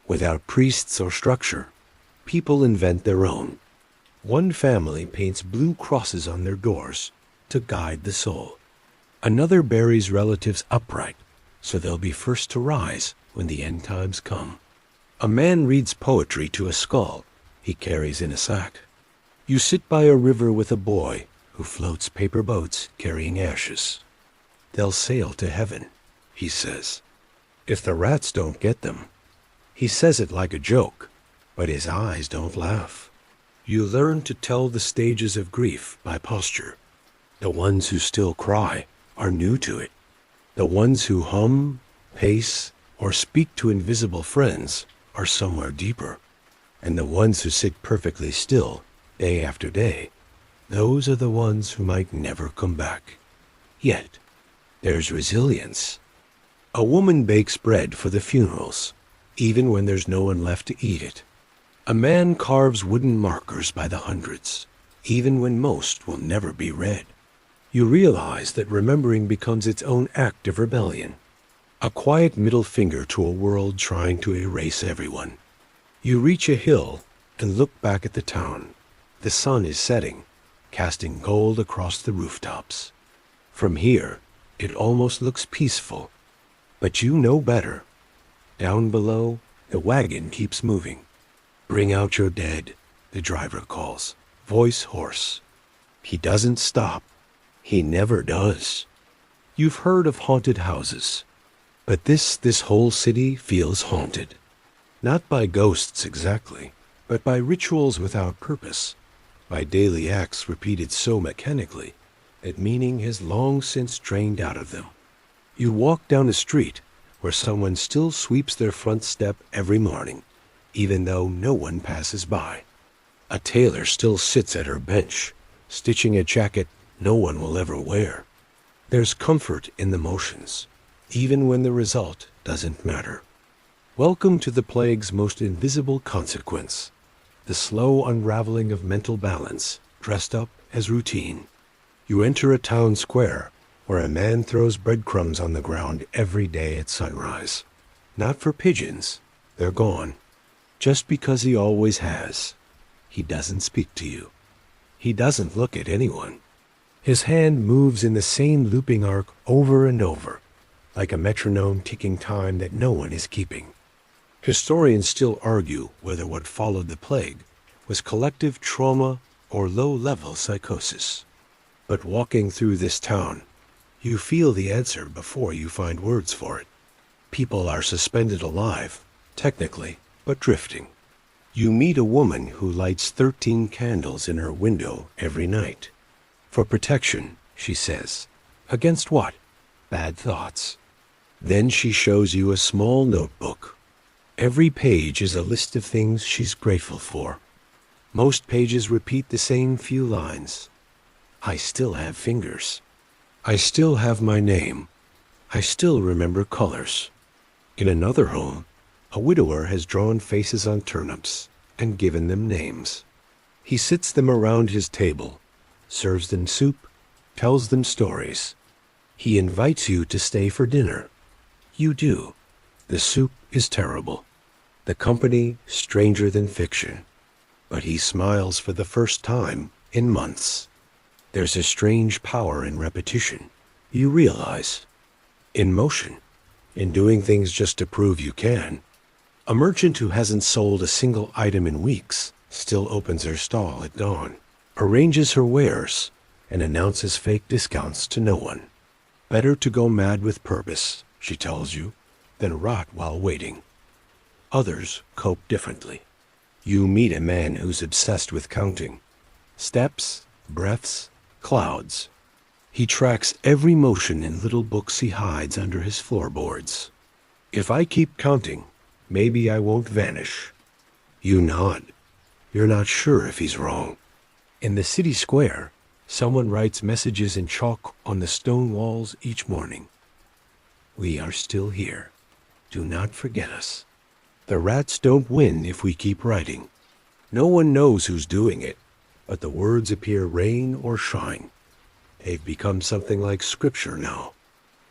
Without priests or structure, people invent their own. One family paints blue crosses on their doors to guide the soul. Another buries relatives upright, so they'll be first to rise when the end times come. A man reads poetry to a skull he carries in a sack. You sit by a river with a boy who floats paper boats carrying ashes. They'll sail to heaven, he says, if the rats don't get them. He says it like a joke, but his eyes don't laugh. You learn to tell the stages of grief by posture. The ones who still cry are new to it. The ones who hum, pace, or speak to invisible friends are somewhere deeper. And the ones who sit perfectly still, day after day, those are the ones who might never come back. Yet, there's resilience. A woman bakes bread for the funerals, even when there's no one left to eat it. A man carves wooden markers by the hundreds, even when most will never be read. You realize that remembering becomes its own act of rebellion, a quiet middle finger to a world trying to erase everyone. You reach a hill and look back at the town. The sun is setting, casting gold across the rooftops. From here, it almost looks peaceful, but you know better. Down below, the wagon keeps moving. Bring out your dead, the driver calls, voice hoarse. He doesn't stop. He never does. You've heard of haunted houses, but this whole city feels haunted. Not by ghosts exactly, but by rituals without purpose, by daily acts repeated so mechanically that meaning has long since drained out of them. You walk down a street where someone still sweeps their front step every morning, even though no one passes by. A tailor still sits at her bench, stitching a jacket no one will ever wear. There's comfort in the motions, even when the result doesn't matter. Welcome to the plague's most invisible consequence, the slow unraveling of mental balance, dressed up as routine. You enter a town square where a man throws breadcrumbs on the ground every day at sunrise. Not for pigeons, they're gone. Just because he always has. He doesn't speak to you. He doesn't look at anyone. His hand moves in the same looping arc over and over, like a metronome ticking time that no one is keeping. Historians still argue whether what followed the plague was collective trauma or low-level psychosis. But walking through this town, you feel the answer before you find words for it. People are suspended alive, technically, but drifting. You meet a woman who lights 13 candles in her window every night. For protection, she says. Against what? Bad thoughts. Then she shows you a small notebook. Every page is a list of things she's grateful for. Most pages repeat the same few lines. I still have fingers. I still have my name. I still remember colors. In another home, a widower has drawn faces on turnips and given them names. He sits them around his table, serves them soup, tells them stories. He invites you to stay for dinner. You do. The soup is terrible. The company stranger than fiction. But he smiles for the first time in months. There's a strange power in repetition, you realize. In motion, in doing things just to prove you can. A merchant who hasn't sold a single item in weeks still opens her stall at dawn, arranges her wares, and announces fake discounts to no one. Better to go mad with purpose, she tells you, than rot while waiting. Others cope differently. You meet a man who's obsessed with counting. Steps, breaths, clouds. He tracks every motion in little books he hides under his floorboards. If I keep counting, maybe I won't vanish. You nod. You're not sure if he's wrong. In the city square, someone writes messages in chalk on the stone walls each morning. We are still here. Do not forget us. The rats don't win if we keep writing. No one knows who's doing it, but the words appear rain or shine. They've become something like scripture now.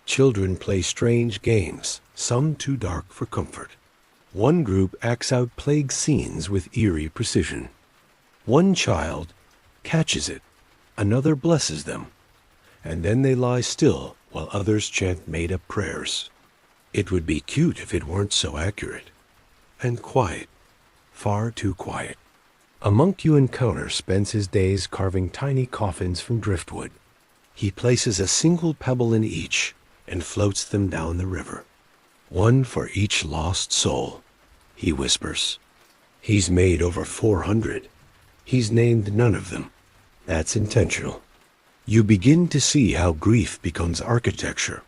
Children play strange games, some too dark for comfort. One group acts out plague scenes with eerie precision. One child catches it, another blesses them, and then they lie still while others chant made-up prayers. It would be cute if it weren't so accurate. And quiet, far too quiet. A monk you encounter spends his days carving tiny coffins from driftwood. He places a single pebble in each and floats them down the river. One for each lost soul, he whispers. He's made over 400. He's named none of them. That's intentional. You begin to see how grief becomes architecture.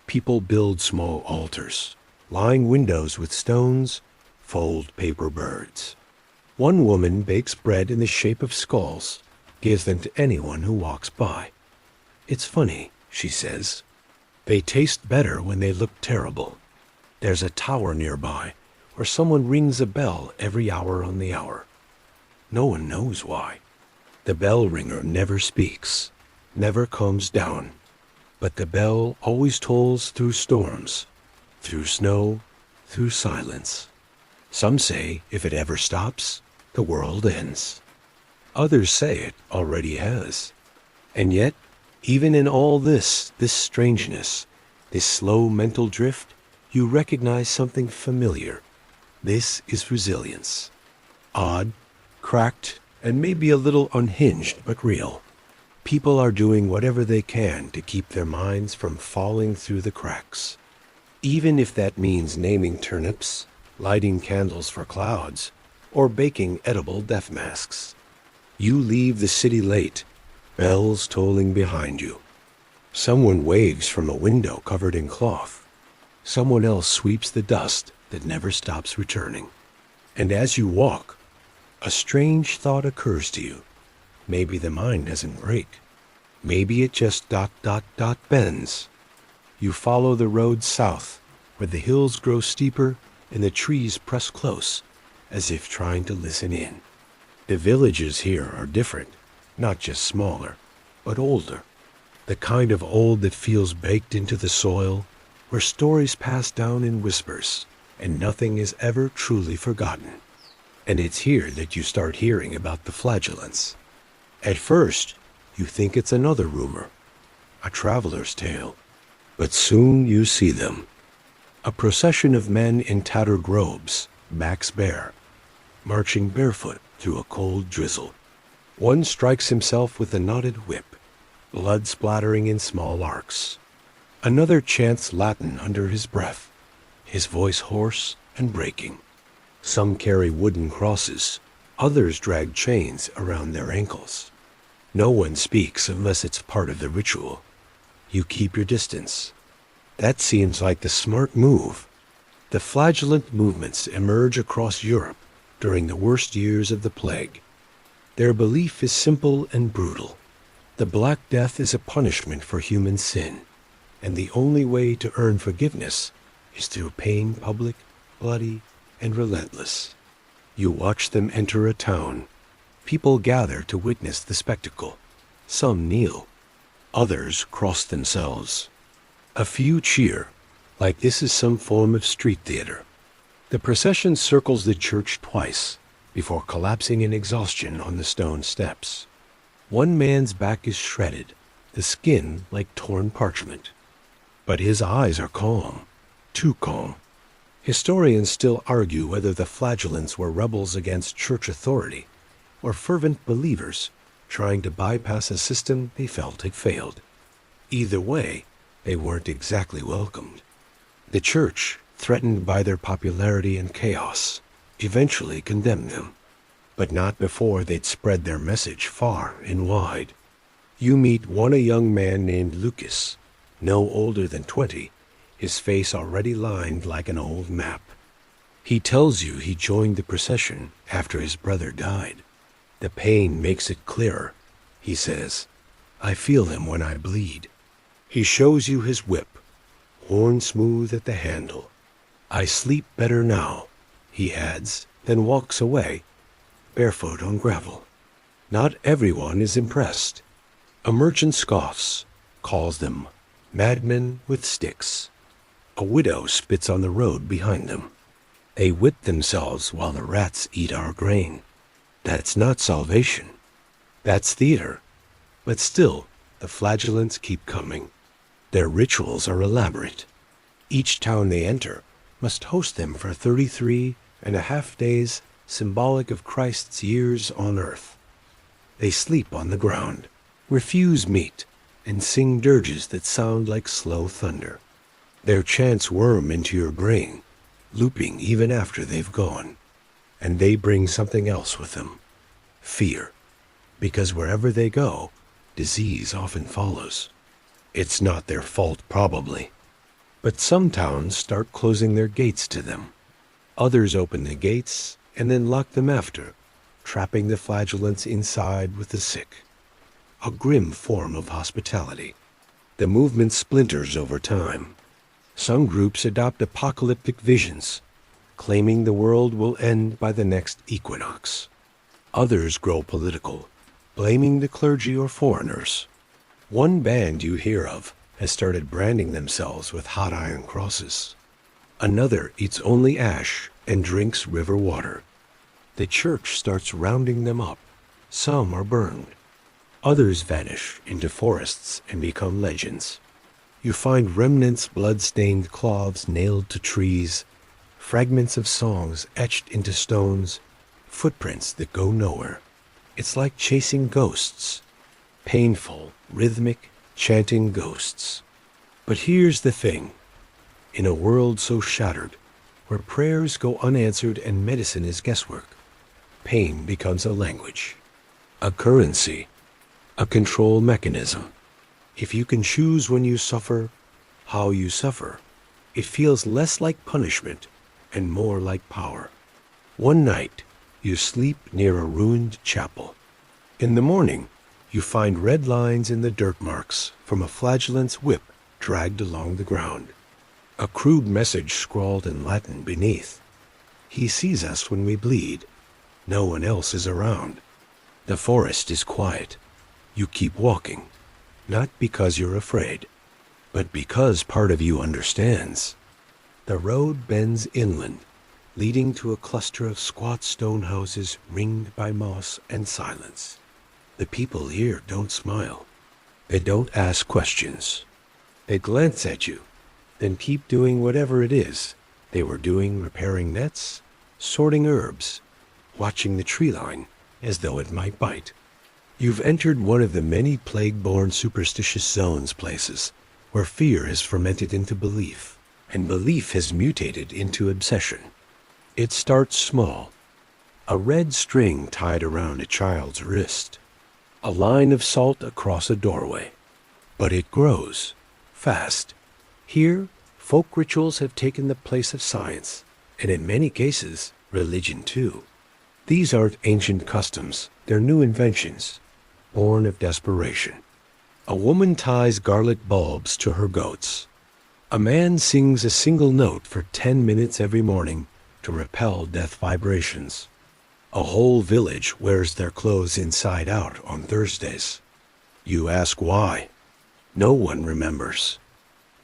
People build small altars, line windows with stones, fold paper birds. One woman bakes bread in the shape of skulls, gives them to anyone who walks by. It's funny, she says. They taste better when they look terrible. There's a tower nearby where someone rings a bell every hour on the hour. No one knows why. The bell ringer never speaks, never comes down. But the bell always tolls through storms, through snow, through silence. Some say if it ever stops, the world ends. Others say it already has. And yet, even in all this strangeness, this slow mental drift, you recognize something familiar. This is resilience. Odd, cracked, and maybe a little unhinged, but real. People are doing whatever they can to keep their minds from falling through the cracks. Even if that means naming turnips, lighting candles for clouds, or baking edible death masks. You leave the city late, bells tolling behind you. Someone waves from a window covered in cloth. Someone else sweeps the dust that never stops returning. And as you walk, a strange thought occurs to you. Maybe the mind doesn't break. Maybe it just ... bends. You follow the road south, where the hills grow steeper and the trees press close, as if trying to listen in. The villages here are different, not just smaller, but older. The kind of old that feels baked into the soil, where stories pass down in whispers, and nothing is ever truly forgotten. And it's here that you start hearing about the flagellants. At first, you think it's another rumor, a traveler's tale, but soon you see them. A procession of men in tattered robes, backs bare, marching barefoot through a cold drizzle. One strikes himself with a knotted whip, blood splattering in small arcs. Another chants Latin under his breath, his voice hoarse and breaking. Some carry wooden crosses, others drag chains around their ankles. No one speaks unless it's part of the ritual. You keep your distance. That seems like the smart move. The flagellant movements emerge across Europe during the worst years of the plague. Their belief is simple and brutal. The Black Death is a punishment for human sin, and the only way to earn forgiveness is through pain public, bloody, and relentless. You watch them enter a town. People gather to witness the spectacle. Some kneel. Others cross themselves. A few cheer, like this is some form of street theater. The procession circles the church twice before collapsing in exhaustion on the stone steps. One man's back is shredded, the skin like torn parchment. But his eyes are calm, too calm. Historians still argue whether the flagellants were rebels against church authority or fervent believers trying to bypass a system they felt had failed. Either way, they weren't exactly welcomed. The church, threatened by their popularity and chaos, eventually condemned them, but not before they'd spread their message far and wide. You meet a young man named Lucas, no older than 20, his face already lined like an old map. He tells you he joined the procession after his brother died. The pain makes it clearer, he says. I feel him when I bleed. He shows you his whip, worn smooth at the handle. I sleep better now, he adds, then walks away, barefoot on gravel. Not everyone is impressed. A merchant scoffs, calls them madmen with sticks. A widow spits on the road behind them. They whip themselves while the rats eat our grain. That's not salvation. That's theater. But still, the flagellants keep coming. Their rituals are elaborate. Each town they enter must host them for 33.5 days, symbolic of Christ's years on earth. They sleep on the ground, refuse meat, and sing dirges that sound like slow thunder. Their chants worm into your brain, looping even after they've gone. And they bring something else with them, fear. Because wherever they go, disease often follows. It's not their fault, probably. But some towns start closing their gates to them. Others open the gates and then lock them after, trapping the flagellants inside with the sick. A grim form of hospitality. The movement splinters over time. Some groups adopt apocalyptic visions, claiming the world will end by the next equinox. Others grow political, blaming the clergy or foreigners. One band you hear of has started branding themselves with hot iron crosses. Another eats only ash and drinks river water. The church starts rounding them up. Some are burned. Others vanish into forests and become legends. You find remnants, blood-stained cloths nailed to trees, fragments of songs etched into stones, footprints that go nowhere. It's like chasing ghosts. Painful, rhythmic, chanting ghosts. But here's the thing. In a world so shattered, where prayers go unanswered and medicine is guesswork, pain becomes a language, a currency, a control mechanism. If you can choose when you suffer, how you suffer, it feels less like punishment and more like power. One night, you sleep near a ruined chapel. In the morning, you find red lines in the dirt marks from a flagellant's whip dragged along the ground. A crude message scrawled in Latin beneath. He sees us when we bleed. No one else is around. The forest is quiet. You keep walking, not because you're afraid, but because part of you understands. The road bends inland, leading to a cluster of squat stone houses ringed by moss and silence. The people here don't smile. They don't ask questions. They glance at you, then keep doing whatever it is they were doing, repairing nets, sorting herbs, watching the tree line as though it might bite. You've entered one of the many plague-born superstitious zones places where fear has fermented into belief, and belief has mutated into obsession. It starts small. A red string tied around a child's wrist. A line of salt across a doorway. But it grows, fast. Here, folk rituals have taken the place of science, and in many cases, religion too. These aren't ancient customs, they're new inventions, born of desperation. A woman ties garlic bulbs to her goats. A man sings a single note for 10 minutes every morning to repel death vibrations. A whole village wears their clothes inside out on Thursdays. You ask why. No one remembers.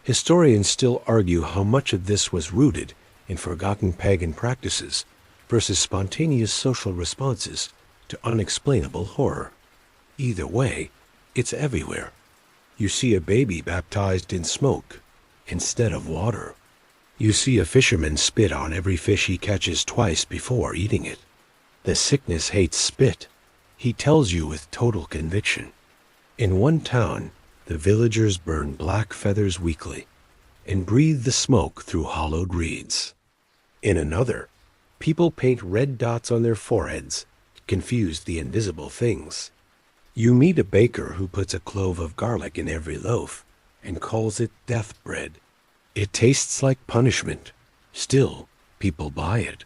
Historians still argue how much of this was rooted in forgotten pagan practices versus spontaneous social responses to unexplainable horror. Either way, it's everywhere. You see a baby baptized in smoke instead of water. You see a fisherman spit on every fish he catches twice before eating it. The sickness hates spit. He tells you with total conviction. In one town, the villagers burn black feathers weekly and breathe the smoke through hollowed reeds. In another, people paint red dots on their foreheads to confuse the invisible things. You meet a baker who puts a clove of garlic in every loaf and calls it death bread. It tastes like punishment. Still, people buy it.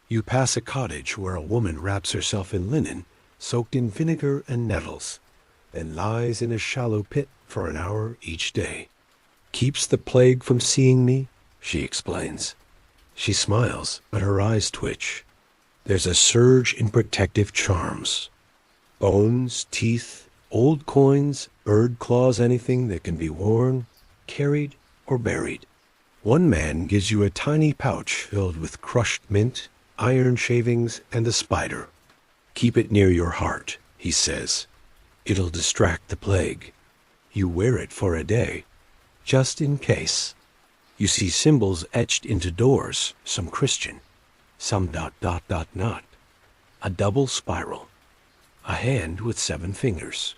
You pass a cottage where a woman wraps herself in linen soaked in vinegar and nettles, then lies in a shallow pit for an hour each day. Keeps the plague from seeing me, she explains. She smiles, but her eyes twitch. There's a surge in protective charms. Bones, teeth, Old coins, bird claws, anything that can be worn, carried, or buried. One man gives you a tiny pouch filled with crushed mint, iron shavings, and a spider. Keep it near your heart, he says. It'll distract the plague. You wear it for a day, just in case. You see symbols etched into doors, some Christian, some ... a double spiral, a hand with 7 fingers,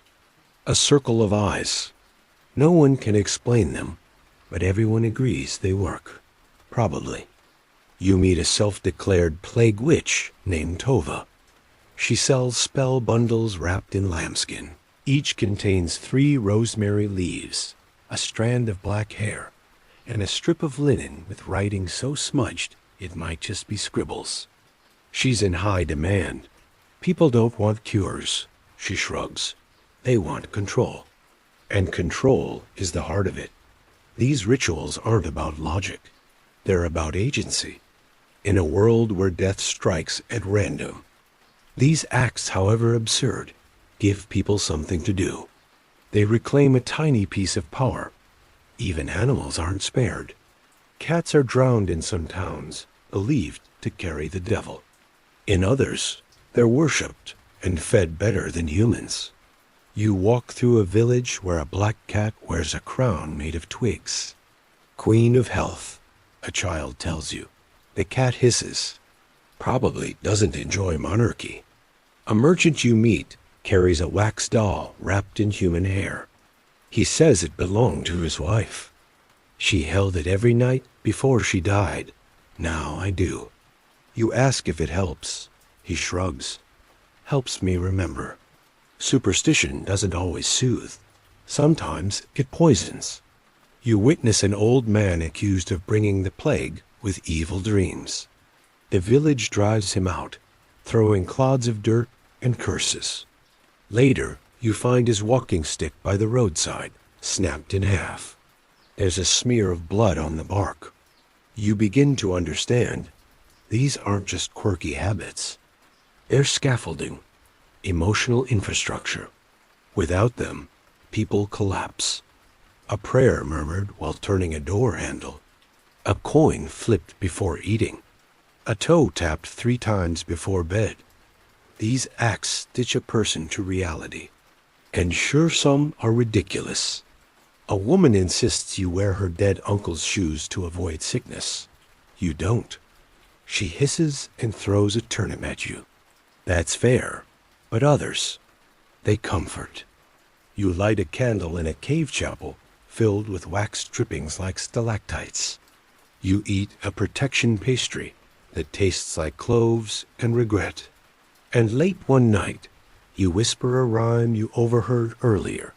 a circle of eyes. No one can explain them, but everyone agrees they work. Probably. You meet a self-declared plague witch named Tova. She sells spell bundles wrapped in lambskin. Each contains 3 rosemary leaves, a strand of black hair, and a strip of linen with writing so smudged it might just be scribbles. She's in high demand. People don't want cures, she shrugs. They want control. And control is the heart of it. These rituals aren't about logic. They're about agency. In a world where death strikes at random, these acts, however absurd, give people something to do. They reclaim a tiny piece of power. Even animals aren't spared. Cats are drowned in some towns, believed to carry the devil. In others, they're worshipped and fed better than humans. You walk through a village where a black cat wears a crown made of twigs. Queen of health, a child tells you. The cat hisses. Probably doesn't enjoy monarchy. A merchant you meet carries a wax doll wrapped in human hair. He says it belonged to his wife. She held it every night before she died. Now I do. You ask if it helps. He shrugs. Helps me remember. Superstition doesn't always soothe. Sometimes it poisons. You witness an old man accused of bringing the plague with evil dreams. The village drives him out, throwing clods of dirt and curses. Later, you find his walking stick by the roadside, snapped in half. There's a smear of blood on the bark. You begin to understand. These aren't just quirky habits. They're scaffolding, emotional infrastructure. Without them, people collapse. A prayer murmured while turning a door handle. A coin flipped before eating. A toe tapped 3 times before bed. These acts stitch a person to reality. And sure, some are ridiculous. A woman insists you wear her dead uncle's shoes to avoid sickness. You don't. She hisses and throws a turnip at you. That's fair. But others, they comfort. You light a candle in a cave chapel filled with wax drippings like stalactites. You eat a protection pastry that tastes like cloves and regret. And late one night, you whisper a rhyme you overheard earlier.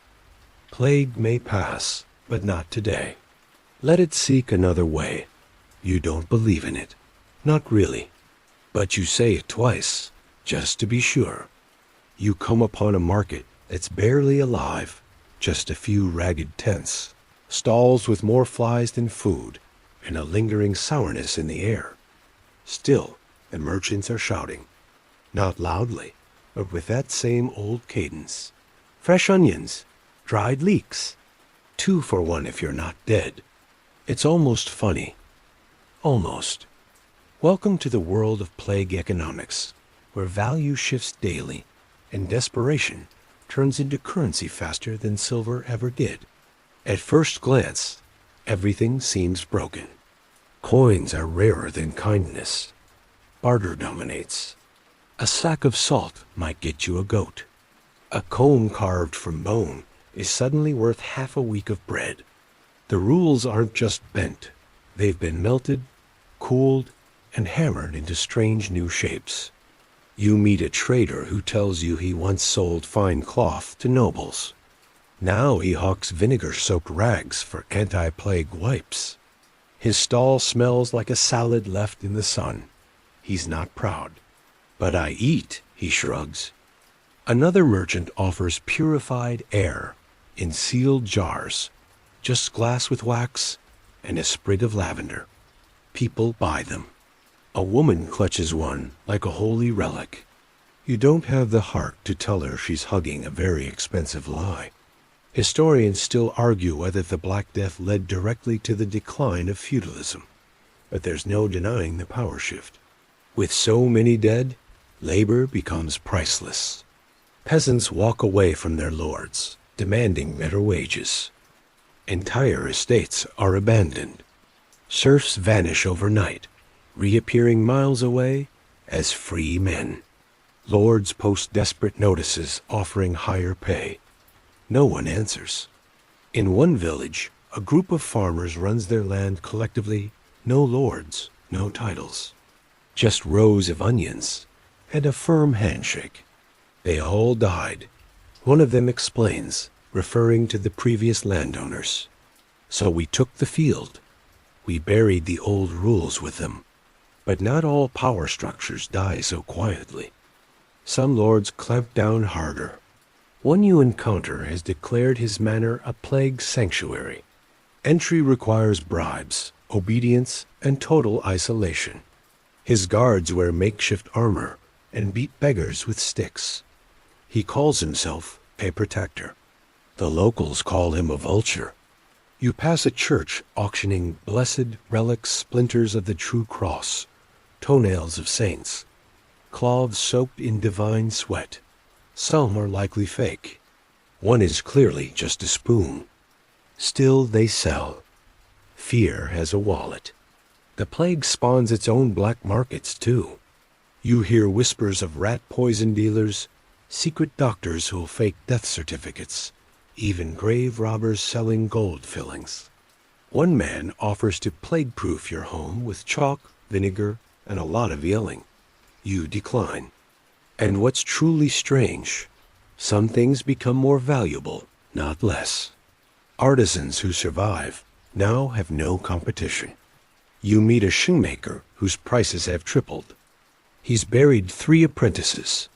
Plague may pass, but not today. Let it seek another way. You don't believe in it. Not really. But you say it twice, just to be sure. You come upon a market that's barely alive, just a few ragged tents, stalls with more flies than food, and a lingering sourness in the air. Still, the merchants are shouting. Not loudly, but with that same old cadence. Fresh onions, dried leeks, 2 for 1 if you're not dead. It's almost funny. Almost. Welcome to the world of plague economics, where value shifts daily, and desperation turns into currency faster than silver ever did. At first glance, everything seems broken. Coins are rarer than kindness. Barter dominates. A sack of salt might get you a goat. A comb carved from bone is suddenly worth half a week of bread. The rules aren't just bent. They've been melted, cooled, and hammered into strange new shapes. You meet a trader who tells you he once sold fine cloth to nobles. Now he hawks vinegar-soaked rags for anti-plague wipes. His stall smells like a salad left in the sun. He's not proud. But I eat, he shrugs. Another merchant offers purified air in sealed jars, just glass with wax and a sprig of lavender. People buy them. A woman clutches one like a holy relic. You don't have the heart to tell her she's hugging a very expensive lie. Historians still argue whether the Black Death led directly to the decline of feudalism, but there's no denying the power shift. With so many dead, labor becomes priceless. Peasants walk away from their lords, demanding better wages. Entire estates are abandoned. Serfs vanish overnight, reappearing miles away as free men. Lords post desperate notices offering higher pay. No one answers. In one village, a group of farmers runs their land collectively, no lords, no titles. Just rows of onions and a firm handshake. They all died. One of them explains, referring to the previous landowners. So we took the field. We buried the old rules with them. But not all power structures die so quietly. Some lords clamp down harder. One you encounter has declared his manor a plague sanctuary. Entry requires bribes, obedience, and total isolation. His guards wear makeshift armor and beat beggars with sticks. He calls himself a protector. The locals call him a vulture. You pass a church auctioning blessed relics, splinters of the true cross, toenails of saints, cloths soaked in divine sweat. Some are likely fake. One is clearly just a spoon. Still they sell. Fear has a wallet. The plague spawns its own black markets, too. You hear whispers of rat poison dealers, secret doctors who'll fake death certificates, even grave robbers selling gold fillings. One man offers to plague-proof your home with chalk, vinegar, and a lot of yelling. You decline. And what's truly strange, some things become more valuable, not less. Artisans who survive now have no competition. You meet a shoemaker whose prices have tripled. He's buried 3 apprentices.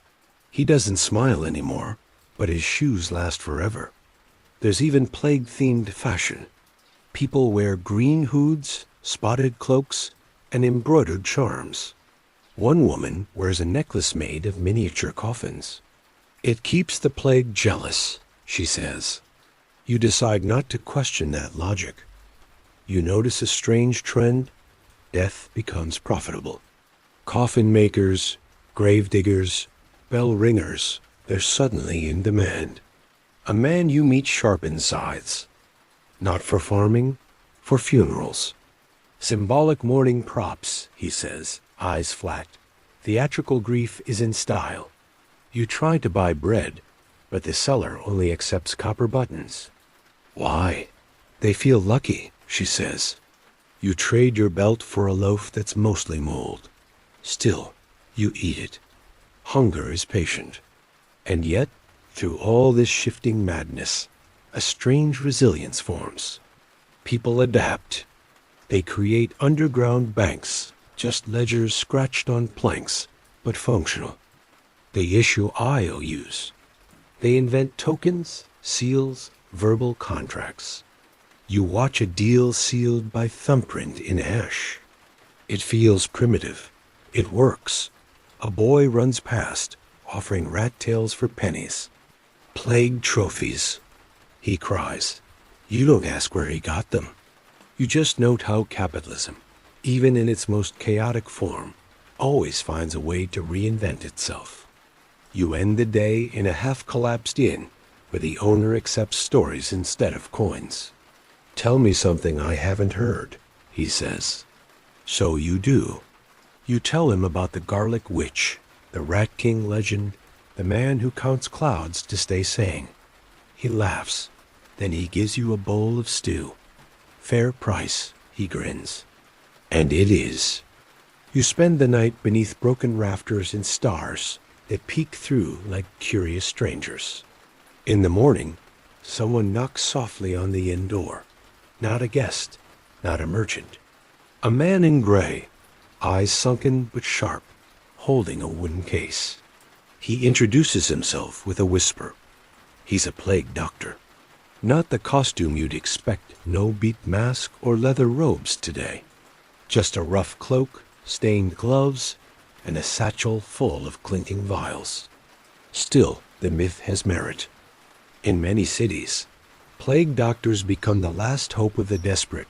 He doesn't smile anymore, but his shoes last forever. There's even plague-themed fashion. People wear green hoods, spotted cloaks, and embroidered charms. One woman wears a necklace made of miniature coffins. It keeps the plague jealous, she says. You decide not to question that logic. You notice a strange trend. Death becomes profitable. Coffin makers, grave diggers, bell ringers, they're suddenly in demand. A man you meet sharpens scythes. Not for farming, for funerals. Symbolic mourning props, he says, eyes flat. Theatrical grief is in style. You try to buy bread, but the seller only accepts copper buttons. Why? They feel lucky, she says. You trade your belt for a loaf that's mostly mold. Still, you eat it. Hunger is patient. And yet, through all this shifting madness, a strange resilience forms. People adapt. They create underground banks, just ledgers scratched on planks, but functional. They issue IOUs. They invent tokens, seals, verbal contracts. You watch a deal sealed by thumbprint in ash. It feels primitive. It works. A boy runs past, offering rat tails for pennies. Plague trophies, he cries. You don't ask where he got them. You just note how capitalism, even in its most chaotic form, always finds a way to reinvent itself. You end the day in a half-collapsed inn where the owner accepts stories instead of coins. Tell me something I haven't heard, he says. So you do. You tell him about the garlic witch, the Rat King legend, the man who counts clouds to stay sane. He laughs. Then he gives you a bowl of stew. Fair price, he grins. And it is. You spend the night beneath broken rafters and stars that peek through like curious strangers. In the morning, someone knocks softly on the inn door. Not a guest, not a merchant. A man in gray, eyes sunken but sharp, holding a wooden case. He introduces himself with a whisper. He's a plague doctor. Not the costume you'd expect, no beat mask or leather robes today. Just a rough cloak, stained gloves, and a satchel full of clinking vials. Still, the myth has merit. In many cities, plague doctors become the last hope of the desperate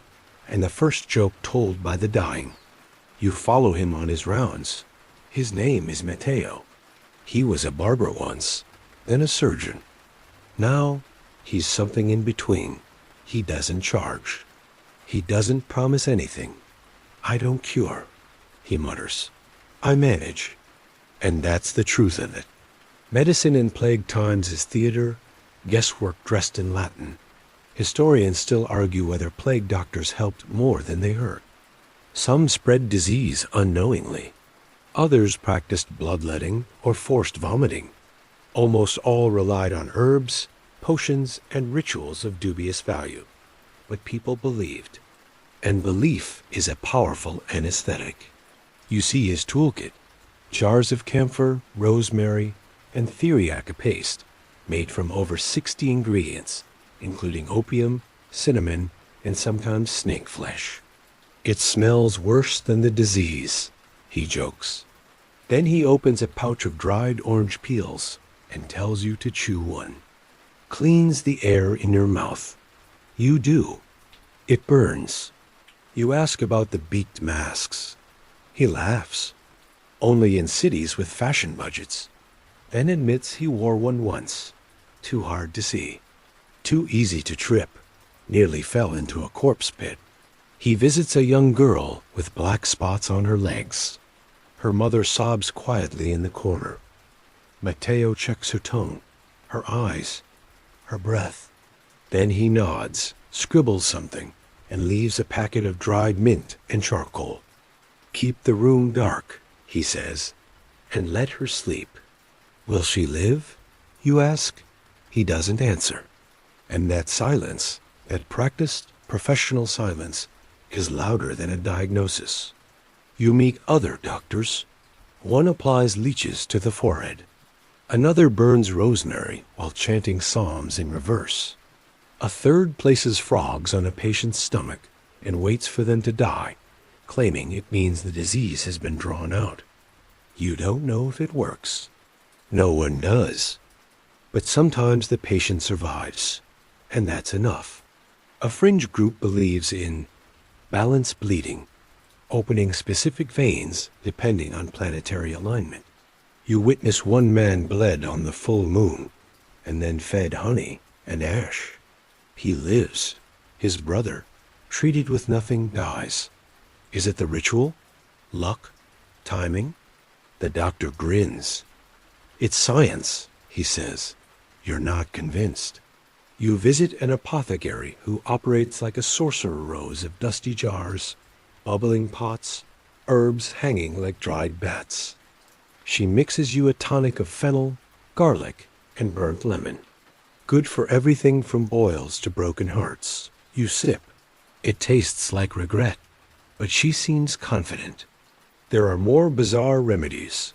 and the first joke told by the dying. You follow him on his rounds. His name is Matteo. He was a barber once, then a surgeon. Now, he's something in between. He doesn't charge. He doesn't promise anything. I don't cure, he mutters. I manage. And that's the truth of it. Medicine in plague times is theater, guesswork dressed in Latin. Historians still argue whether plague doctors helped more than they hurt. Some spread disease unknowingly. Others practiced bloodletting or forced vomiting. Almost all relied on herbs, potions, and rituals of dubious value. But people believed. And belief is a powerful anesthetic. You see his toolkit. Jars of camphor, rosemary, and theriaca paste, made from over 60 ingredients, including opium, cinnamon, and sometimes snake flesh. It smells worse than the disease, he jokes. Then he opens a pouch of dried orange peels and tells you to chew one. Cleans the air in your mouth. You do. It burns. You ask about the beaked masks. He laughs. Only in cities with fashion budgets. Then admits he wore one once. Too hard to see. Too easy to trip. Nearly fell into a corpse pit. He visits a young girl with black spots on her legs. Her mother sobs quietly in the corner. Matteo checks her tongue, her eyes, her breath. Then he nods, scribbles something, and leaves a packet of dried mint and charcoal. Keep the room dark, he says, and let her sleep. Will she live? You ask. He doesn't answer. And that silence, that practiced, professional silence, is louder than a diagnosis. You meet other doctors. One applies leeches to the forehead. Another burns rosemary while chanting psalms in reverse. A third places frogs on a patient's stomach and waits for them to die, claiming it means the disease has been drawn out. You don't know if it works. No one does. But sometimes the patient survives, and that's enough. A fringe group believes in balance bleeding, opening specific veins depending on planetary alignment. You witness one man bled on the full moon and then fed honey and ash. He lives. His brother, treated with nothing, dies. Is it the ritual? Luck? Timing? The doctor grins. It's science, he says. You're not convinced. You visit an apothecary who operates like a sorcerer rose of dusty jars, bubbling pots, herbs hanging like dried bats. She mixes you a tonic of fennel, garlic, and burnt lemon. Good for everything from boils to broken hearts. You sip. It tastes like regret, but she seems confident. There are more bizarre remedies.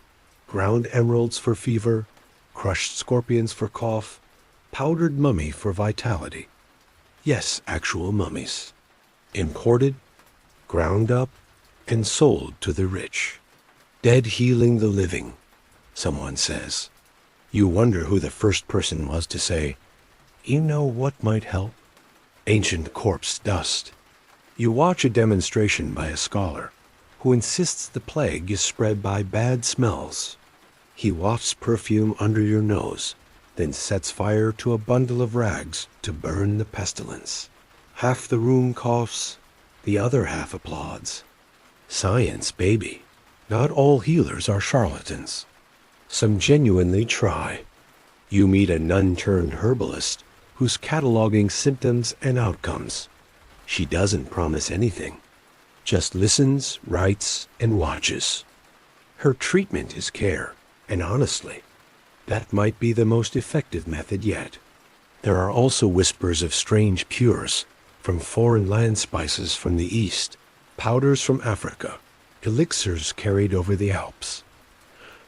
Ground emeralds for fever, crushed scorpions for cough, powdered mummy for vitality. Yes, actual mummies. Imported, ground up, and sold to the rich. Dead healing the living, someone says. You wonder who the first person was to say, "You know what might help?" Ancient corpse dust. You watch a demonstration by a scholar who insists the plague is spread by bad smells. He wafts perfume under your nose, then sets fire to a bundle of rags to burn the pestilence. Half the room coughs, the other half applauds. Science, baby. Not all healers are charlatans. Some genuinely try. You meet a nun-turned-herbalist who's cataloging symptoms and outcomes. She doesn't promise anything, just listens, writes, and watches. Her treatment is care, and honestly, that might be the most effective method yet. There are also whispers of strange cures, from foreign land spices from the East, powders from Africa, elixirs carried over the Alps.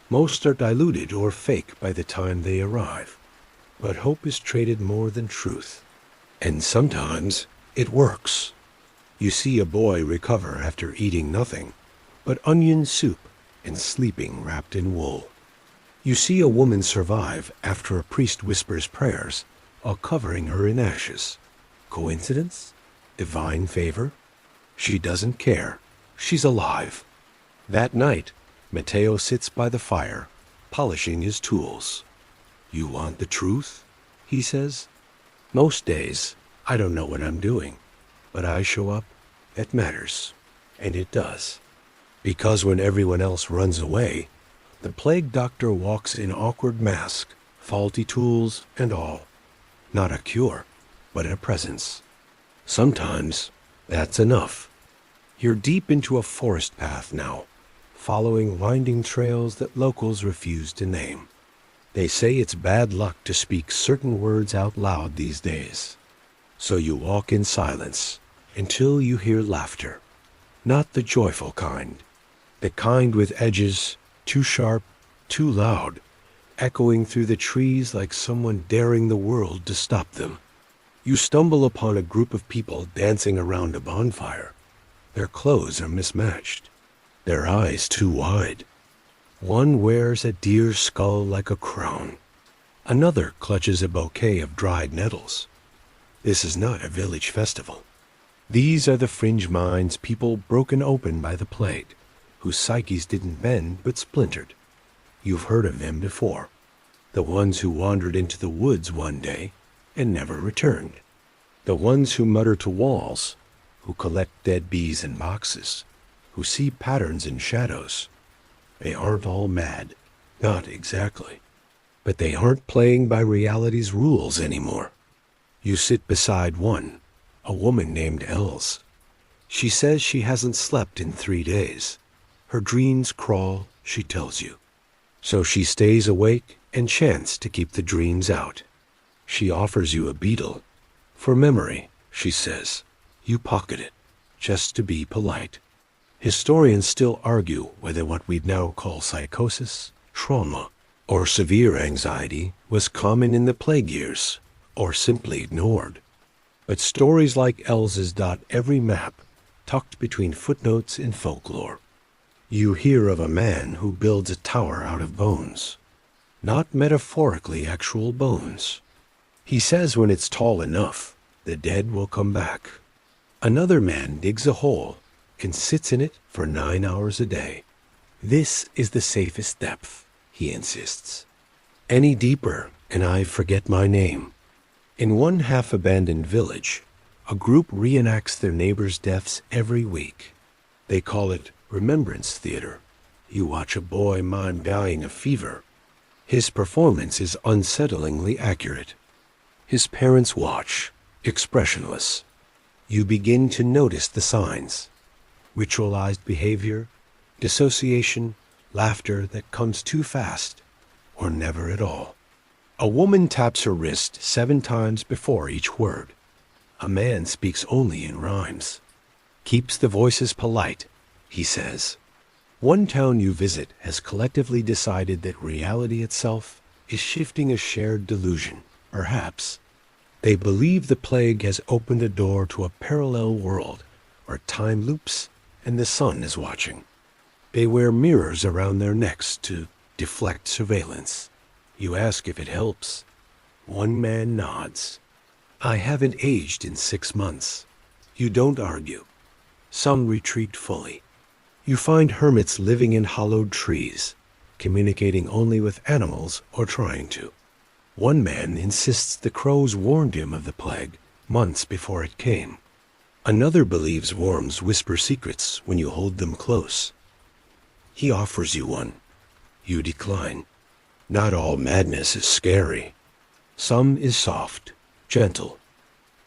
Most are diluted or fake by the time they arrive, but hope is traded more than truth. And sometimes it works. You see a boy recover after eating nothing but onion soup and sleeping wrapped in wool. You see a woman survive after a priest whispers prayers while covering her in ashes. Coincidence? Divine favor? She doesn't care. She's alive. That night, Matteo sits by the fire, polishing his tools. "You want the truth?" he says. "Most days, I don't know what I'm doing, but I show up. It matters." And it does. Because when everyone else runs away, the plague doctor walks in awkward mask, faulty tools and all. Not a cure, but a presence. Sometimes that's enough. You're deep into a forest path now, following winding trails that locals refuse to name. They say it's bad luck to speak certain words out loud these days. So you walk in silence until you hear laughter. Not the joyful kind. The kind with edges, too sharp, too loud, echoing through the trees like someone daring the world to stop them. You stumble upon a group of people dancing around a bonfire. Their clothes are mismatched, their eyes too wide. One wears a deer's skull like a crown. Another clutches a bouquet of dried nettles. This is not a village festival. These are the fringe minds people broken open by the plague, whose psyches didn't bend but splintered. You've heard of them before. The ones who wandered into the woods one day and never returned. The ones who mutter to walls, who collect dead bees in boxes, who see patterns in shadows. They aren't all mad, not exactly. But they aren't playing by reality's rules anymore. You sit beside one, a woman named Els. She says she hasn't slept in 3 days. Her dreams crawl, she tells you. So she stays awake and chants to keep the dreams out. She offers you a beetle. For memory, she says. You pocket it, just to be polite. Historians still argue whether what we'd now call psychosis, trauma, or severe anxiety was common in the plague years, or simply ignored. But stories like Els's dot every map, tucked between footnotes in folklore. You hear of a man who builds a tower out of bones. Not metaphorically actual bones. He says when it's tall enough, the dead will come back. Another man digs a hole and sits in it for 9 hours a day. This is the safest depth, he insists. Any deeper, and I forget my name. In one half-abandoned village, a group reenacts their neighbors' deaths every week. They call it Remembrance Theater. You watch a boy mime dying of fever. His performance is unsettlingly accurate. His parents watch, expressionless. You begin to notice the signs. Ritualized behavior, dissociation, laughter that comes too fast, or never at all. A woman taps her wrist 7 times before each word. A man speaks only in rhymes. Keeps the voices polite, he says. One town you visit has collectively decided that reality itself is shifting a shared delusion, perhaps. They believe the plague has opened a door to a parallel world where time loops and the sun is watching. They wear mirrors around their necks to deflect surveillance. You ask if it helps. One man nods. I haven't aged in 6 months. You don't argue. Some retreat fully. You find hermits living in hollowed trees, communicating only with animals or trying to. One man insists the crows warned him of the plague months before it came. Another believes worms whisper secrets when you hold them close. He offers you one. You decline. Not all madness is scary. Some is soft, gentle.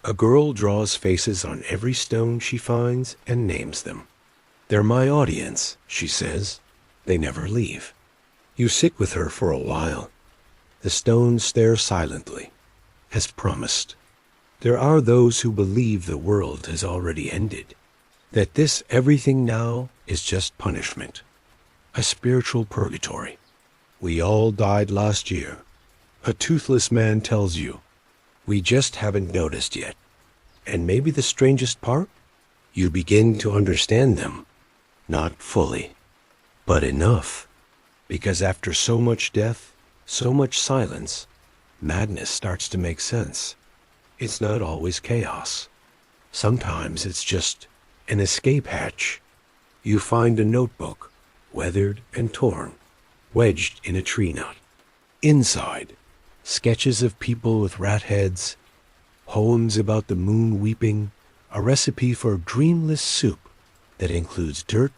A girl draws faces on every stone she finds and names them. They're my audience, she says. They never leave. You sit with her for a while. The stones stare silently, as promised. There are those who believe the world has already ended, that this everything now is just punishment, a spiritual purgatory. We all died last year. A toothless man tells you, we just haven't noticed yet. And maybe the strangest part? You begin to understand them, not fully. But enough, because after so much death, so much silence, madness starts to make sense. It's not always chaos. Sometimes it's just an escape hatch. You find a notebook, weathered and torn, wedged in a tree knot. Inside, sketches of people with rat heads, poems about the moon weeping, a recipe for dreamless soup that includes dirt,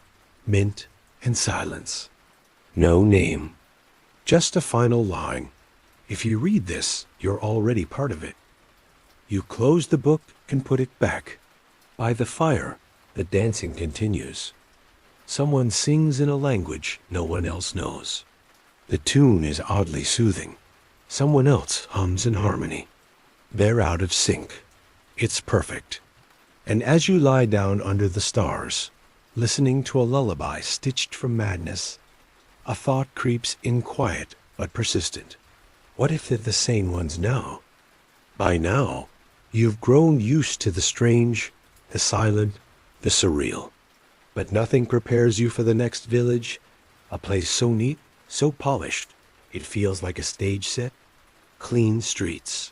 mint, and silence. No name, just a final line. If you read this, you're already part of it. You close the book and put it back. By the fire, the dancing continues. Someone sings in a language no one else knows. The tune is oddly soothing. Someone else hums in harmony. They're out of sync. It's perfect. And as you lie down under the stars, listening to a lullaby stitched from madness, a thought creeps in, quiet but persistent. What if they're the sane ones now? By now, you've grown used to the strange, the silent, the surreal. But nothing prepares you for the next village, a place so neat, so polished, it feels like a stage set. Clean streets,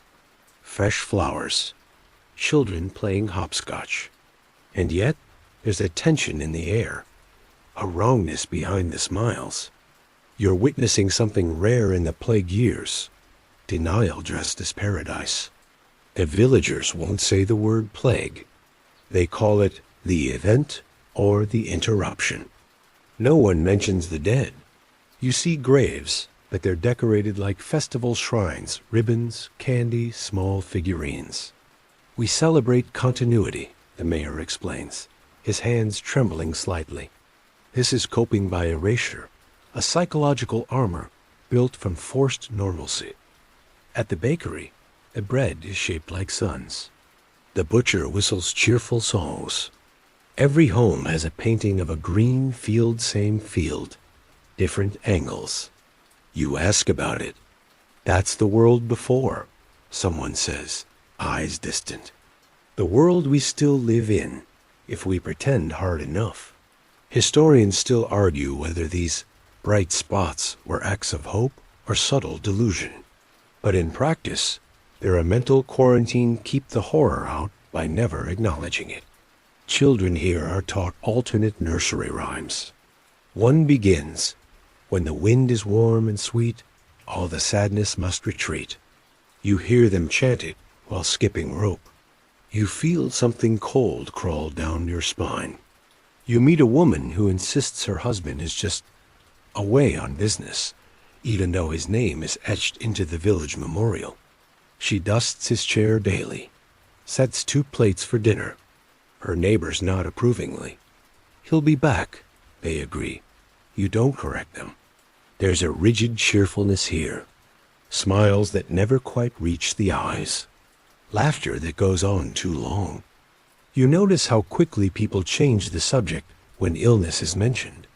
fresh flowers, children playing hopscotch. And yet, there's a tension in the air, a wrongness behind the smiles. You're witnessing something rare in the plague years, denial dressed as paradise. The villagers won't say the word plague. They call it the event or the interruption. No one mentions the dead. You see graves, but they're decorated like festival shrines, ribbons, candy, small figurines. We celebrate continuity, the mayor explains, his hands trembling slightly. This is coping by erasure, a psychological armor built from forced normalcy. At the bakery, the bread is shaped like suns. The butcher whistles cheerful songs. Every home has a painting of a green field, same field, different angles. You ask about it. That's the world before, someone says, eyes distant. The world we still live in, if we pretend hard enough. Historians still argue whether these bright spots were acts of hope or subtle delusion. But in practice, they're a mental quarantine keep the horror out by never acknowledging it. Children here are taught alternate nursery rhymes. One begins, when the wind is warm and sweet, all the sadness must retreat. You hear them chant it while skipping rope. You feel something cold crawl down your spine. You meet a woman who insists her husband is just away on business, even though his name is etched into the village memorial. She dusts his chair daily, sets 2 plates for dinner. Her neighbors nod approvingly. He'll be back, they agree. You don't correct them. There's a rigid cheerfulness here, smiles that never quite reach the eyes, laughter that goes on too long. You notice how quickly people change the subject when illness is mentioned.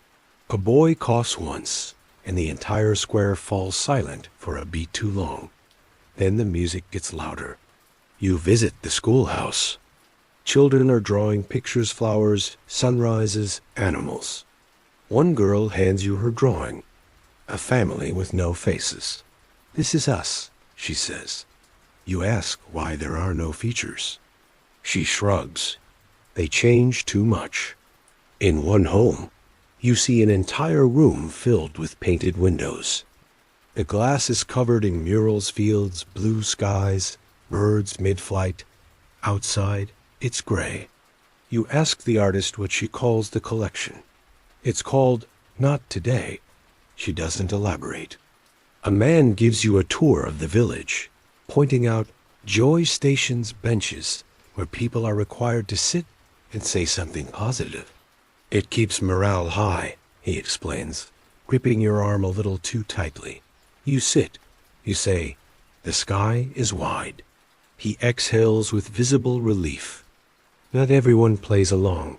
A boy coughs once, and the entire square falls silent for a beat too long. Then the music gets louder. You visit the schoolhouse. Children are drawing pictures, flowers, sunrises, animals. One girl hands you her drawing, a family with no faces. This is us, she says. You ask why there are no features. She shrugs. They change too much. In one home, you see an entire room filled with painted windows. The glass is covered in murals, fields, blue skies, birds mid-flight. Outside, it's gray. You ask the artist what she calls the collection. It's called Not Today. She doesn't elaborate. A man gives you a tour of the village, pointing out Joy Station's benches where people are required to sit and say something positive. It keeps morale high, he explains, gripping your arm a little too tightly. You sit. You say, the sky is wide. He exhales with visible relief. Not everyone plays along.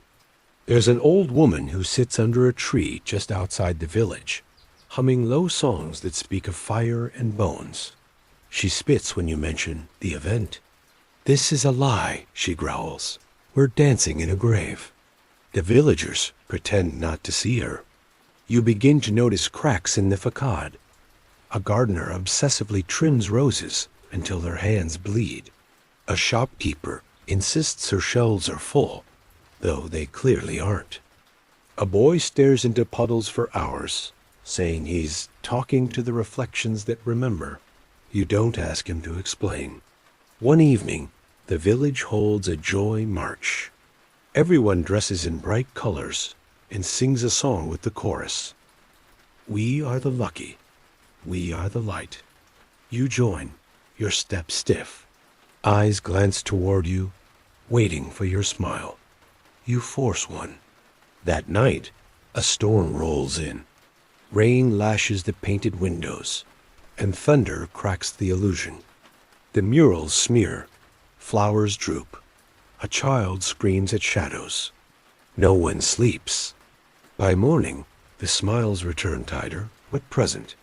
There's an old woman who sits under a tree just outside the village, humming low songs that speak of fire and bones. She spits when you mention the event. This is a lie, she growls. We're dancing in a grave. The villagers pretend not to see her. You begin to notice cracks in the facade. A gardener obsessively trims roses until their hands bleed. A shopkeeper insists her shelves are full, though they clearly aren't. A boy stares into puddles for hours, saying he's talking to the reflections that remember. You don't ask him to explain. One evening, the village holds a joy march. Everyone dresses in bright colors and sings a song with the chorus. We are the lucky. We are the light. You join, your step stiff. Eyes glance toward you, waiting for your smile. You force one. That night, a storm rolls in. Rain lashes the painted windows, and thunder cracks the illusion. The murals smear, flowers droop. A child screams at shadows. No one sleeps. By morning, the smiles return tighter, but present.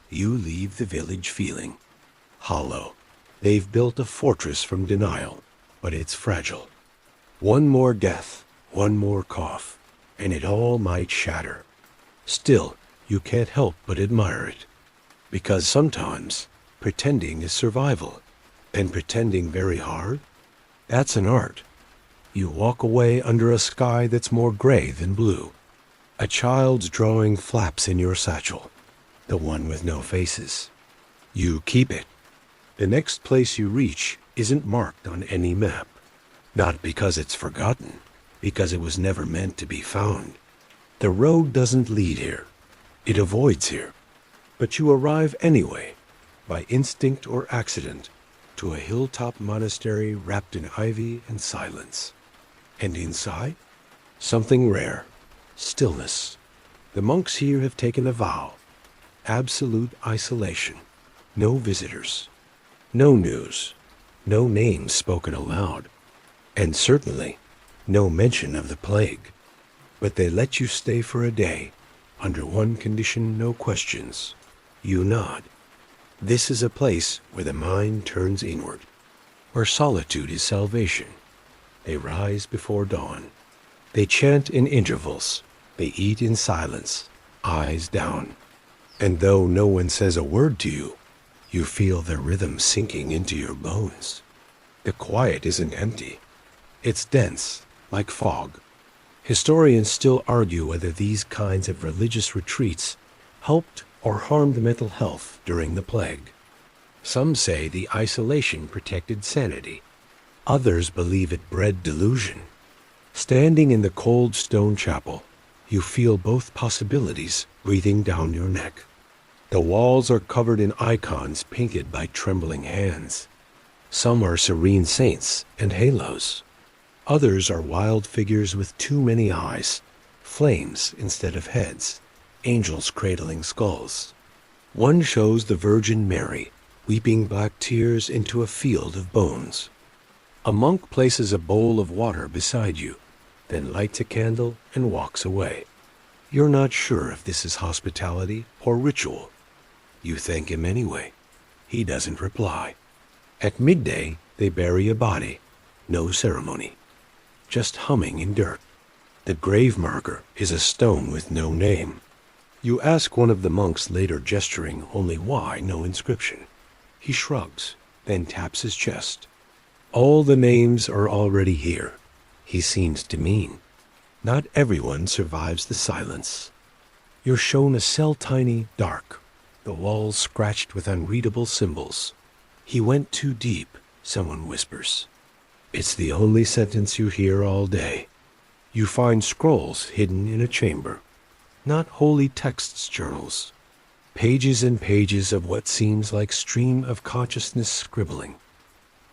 You leave the village feeling hollow. They've built a fortress from denial, but it's fragile. One more death, one more cough, and it all might shatter. Still, you can't help but admire it. Because sometimes, pretending is survival, and pretending very hard, that's an art. You walk away under a sky that's more gray than blue. A child's drawing flaps in your satchel, the one with no faces. You keep it. The next place you reach isn't marked on any map. Not because it's forgotten, because it was never meant to be found. The road doesn't lead here. It avoids here. But you arrive anyway, by instinct or accident, to a hilltop monastery wrapped in ivy and silence. And inside, something rare, stillness. The monks here have taken a vow. Absolute isolation. No visitors. No news. No names spoken aloud. And certainly, no mention of the plague. But they let you stay for a day, under one condition, no questions. You nod. This is a place where the mind turns inward, where solitude is salvation. They rise before dawn. They chant in intervals. They eat in silence, eyes down. And though no one says a word to you, you feel the rhythm sinking into your bones. The quiet isn't empty. It's dense, like fog. Historians still argue whether these kinds of religious retreats helped or harmed mental health during the plague. Some say the isolation protected sanity. Others believe it bred delusion. Standing in the cold stone chapel, you feel both possibilities breathing down your neck. The walls are covered in icons painted by trembling hands. Some are serene saints and halos. Others are wild figures with too many eyes, flames instead of heads, angels cradling skulls. One shows the Virgin Mary weeping black tears into a field of bones. A monk places a bowl of water beside you, then lights a candle and walks away. You're not sure if this is hospitality or ritual. You thank him anyway. He doesn't reply. At midday, they bury a body. No ceremony. Just humming in dirt. The grave marker is a stone with no name. You ask one of the monks later, gesturing only why no inscription. He shrugs, then taps his chest. All the names are already here, he seems to mean. Not everyone survives the silence. You're shown a cell tiny, dark, the walls scratched with unreadable symbols. He went too deep, someone whispers. It's the only sentence you hear all day. You find scrolls hidden in a chamber. Not holy texts journals. Pages and pages of what seems like stream of consciousness scribbling.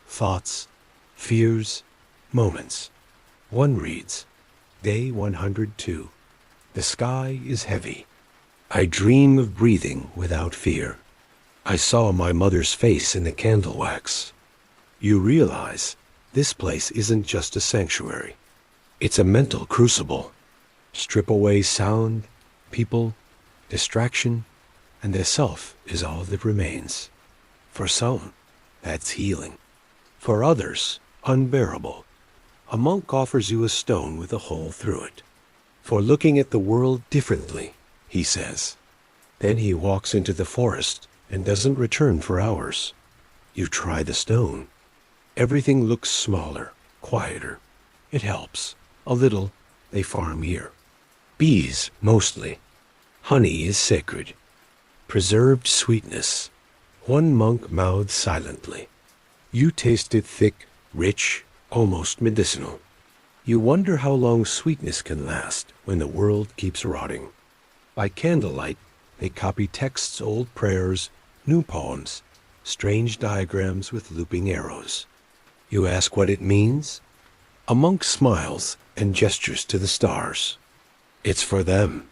Thoughts, fears, moments. One reads, Day 102. The sky is heavy. I dream of breathing without fear. I saw my mother's face in the candle wax. You realize this place isn't just a sanctuary. It's a mental crucible. Strip away sound, people, distraction, and the self is all that remains. For some, that's healing. For others, unbearable. A monk offers you a stone with a hole through it. For looking at the world differently, he says. Then he walks into the forest and doesn't return for hours. You try the stone. Everything looks smaller, quieter. It helps. A little. They farm here. Bees, mostly. Honey is sacred. Preserved sweetness. One monk mouths silently. You taste it thick, rich, almost medicinal. You wonder how long sweetness can last when the world keeps rotting. By candlelight, they copy texts, old prayers, new poems, strange diagrams with looping arrows. You ask what it means? A monk smiles and gestures to the stars. It's for them,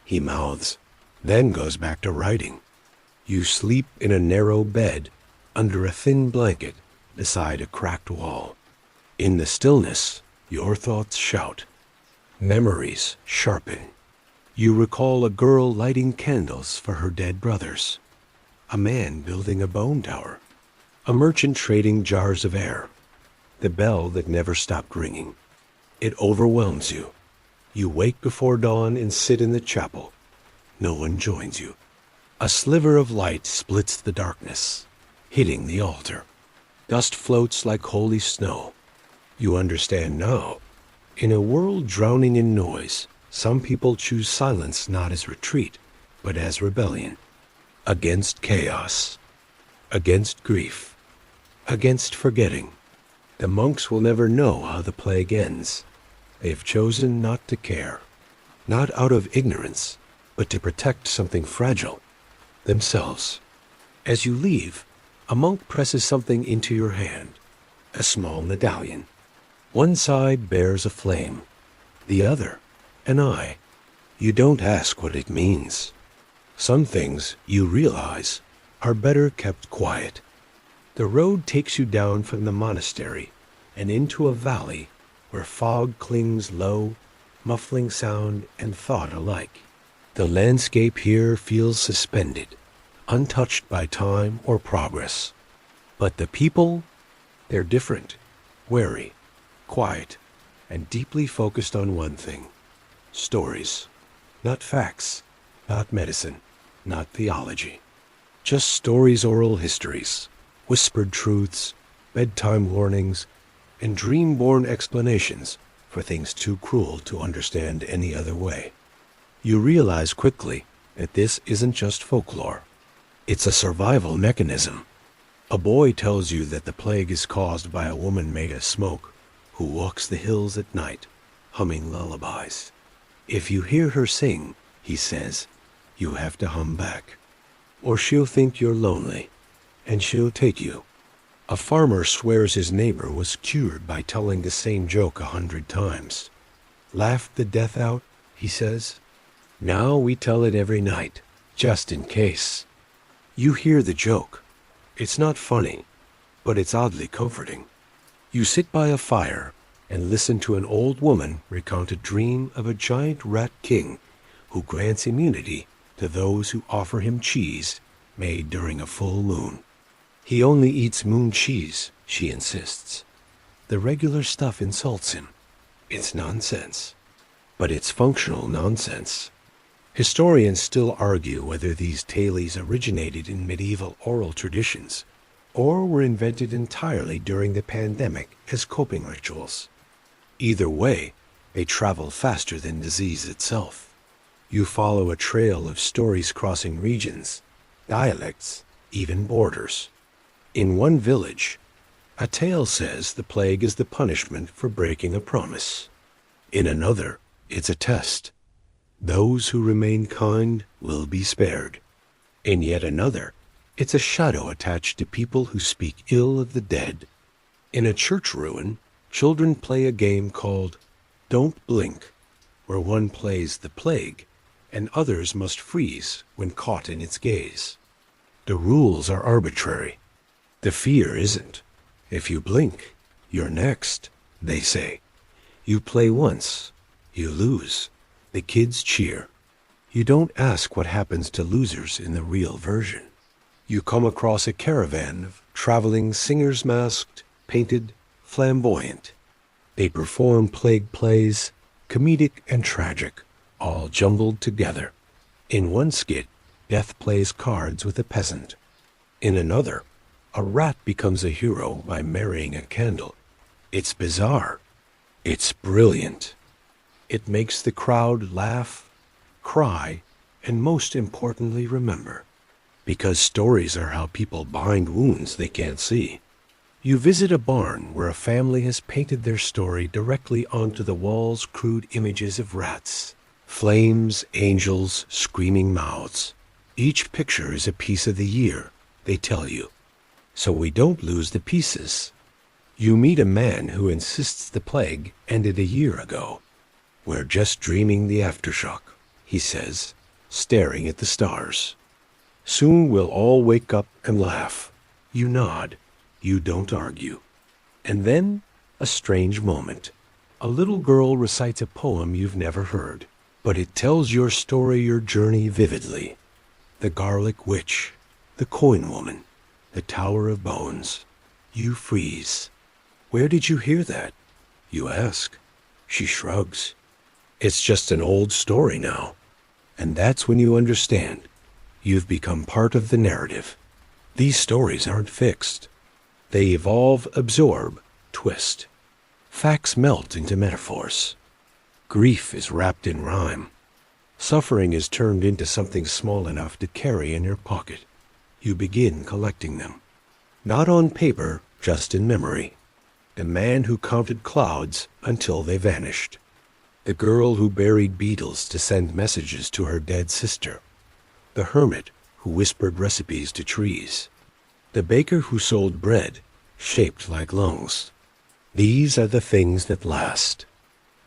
he mouths, then goes back to writing. You sleep in a narrow bed, under a thin blanket, beside a cracked wall. In the stillness, your thoughts shout. Memories sharpen. You recall a girl lighting candles for her dead brothers, a man building a bone tower, a merchant trading jars of air, the bell that never stopped ringing. It overwhelms you. You wake before dawn and sit in the chapel. No one joins you. A sliver of light splits the darkness, hitting the altar. Dust floats like holy snow. You understand now. In a world drowning in noise, some people choose silence not as retreat, but as rebellion. Against chaos. Against grief. Against forgetting. The monks will never know how the plague ends. They have chosen not to care. Not out of ignorance, but to protect something fragile. Themselves. As you leave, a monk presses something into your hand. A small medallion. One side bears a flame. The other, an eye. You don't ask what it means. Some things, you realize, are better kept quiet. The road takes you down from the monastery and into a valley where fog clings low, muffling sound and thought alike. The landscape here feels suspended, untouched by time or progress. But the people, they're different, wary, quiet, and deeply focused on one thing. Stories. Not facts, not medicine, not theology. Just stories, oral histories, whispered truths, bedtime warnings, and dream-born explanations for things too cruel to understand any other way. You realize quickly that this isn't just folklore. It's a survival mechanism. A boy tells you that the plague is caused by a woman made of smoke who walks the hills at night, humming lullabies. If you hear her sing, he says, you have to hum back. Or she'll think you're lonely, and she'll take you. A farmer swears his neighbor was cured by telling the same joke 100 times. Laughed the death out, he says. Now we tell it every night, just in case. You hear the joke. It's not funny, but it's oddly comforting. You sit by a fire and listen to an old woman recount a dream of a giant rat king who grants immunity to those who offer him cheese made during a full moon. He only eats moon cheese, she insists. The regular stuff insults him. It's nonsense. But it's functional nonsense. Historians still argue whether these tales originated in medieval oral traditions or were invented entirely during the pandemic as coping rituals. Either way, they travel faster than disease itself. You follow a trail of stories crossing regions, dialects, even borders. In one village, a tale says the plague is the punishment for breaking a promise. In another, it's a test. Those who remain kind will be spared. In yet another, it's a shadow attached to people who speak ill of the dead. In a church ruin, children play a game called Don't Blink, where one plays the plague, and others must freeze when caught in its gaze. The rules are arbitrary. The fear isn't. If you blink, you're next, they say. You play once, you lose. The kids cheer. You don't ask what happens to losers in the real version. You come across a caravan of traveling singers masked, painted, flamboyant. They perform plague plays, comedic and tragic, all jumbled together. In one skit, Death plays cards with a peasant. In another, a rat becomes a hero by marrying a candle. It's bizarre. It's brilliant. It makes the crowd laugh, cry, and most importantly remember. Because stories are how people bind wounds they can't see. You visit a barn where a family has painted their story directly onto the walls, crude images of rats, flames, angels, screaming mouths. Each picture is a piece of the year, they tell you. So we don't lose the pieces. You meet a man who insists the plague ended a year ago. We're just dreaming the aftershock, he says, staring at the stars. Soon we'll all wake up and laugh. You nod. You don't argue. And then, a strange moment. A little girl recites a poem you've never heard, but it tells your story, your journey vividly. The garlic witch, the coin woman, the Tower of Bones. You freeze. Where did you hear that? You ask. She shrugs. It's just an old story now. And that's when you understand. You've become part of the narrative. These stories aren't fixed. They evolve, absorb, twist. Facts melt into metaphors. Grief is wrapped in rhyme. Suffering is turned into something small enough to carry in your pocket. You begin collecting them. Not on paper, just in memory. The man who counted clouds until they vanished. The girl who buried beetles to send messages to her dead sister. The hermit who whispered recipes to trees. The baker who sold bread, shaped like lungs. These are the things that last.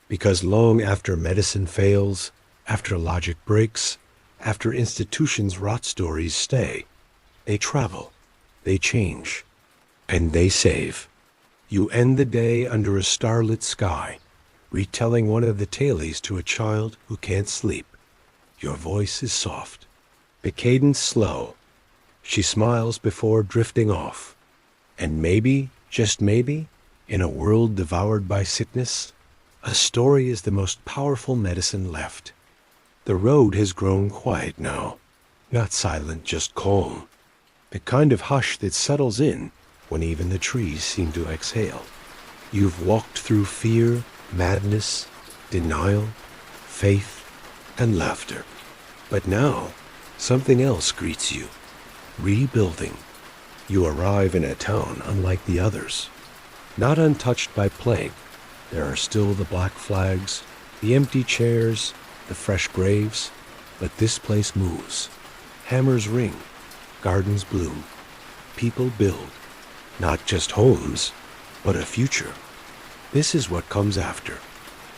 Because long after medicine fails, after logic breaks, after institutions rot, stories stay. They travel, they change, and they save. You end the day under a starlit sky, retelling one of the tales to a child who can't sleep. Your voice is soft, the cadence slow. She smiles before drifting off. And maybe, just maybe, in a world devoured by sickness, a story is the most powerful medicine left. The road has grown quiet now. Not silent, just calm. The kind of hush that settles in when even the trees seem to exhale. You've walked through fear, madness, denial, faith, and laughter. But now, something else greets you. Rebuilding. You arrive in a town unlike the others. Not untouched by plague. There are still the black flags, the empty chairs, the fresh graves. But this place moves. Hammers ring. Gardens bloom. People build. Not just homes, but a future. This is what comes after.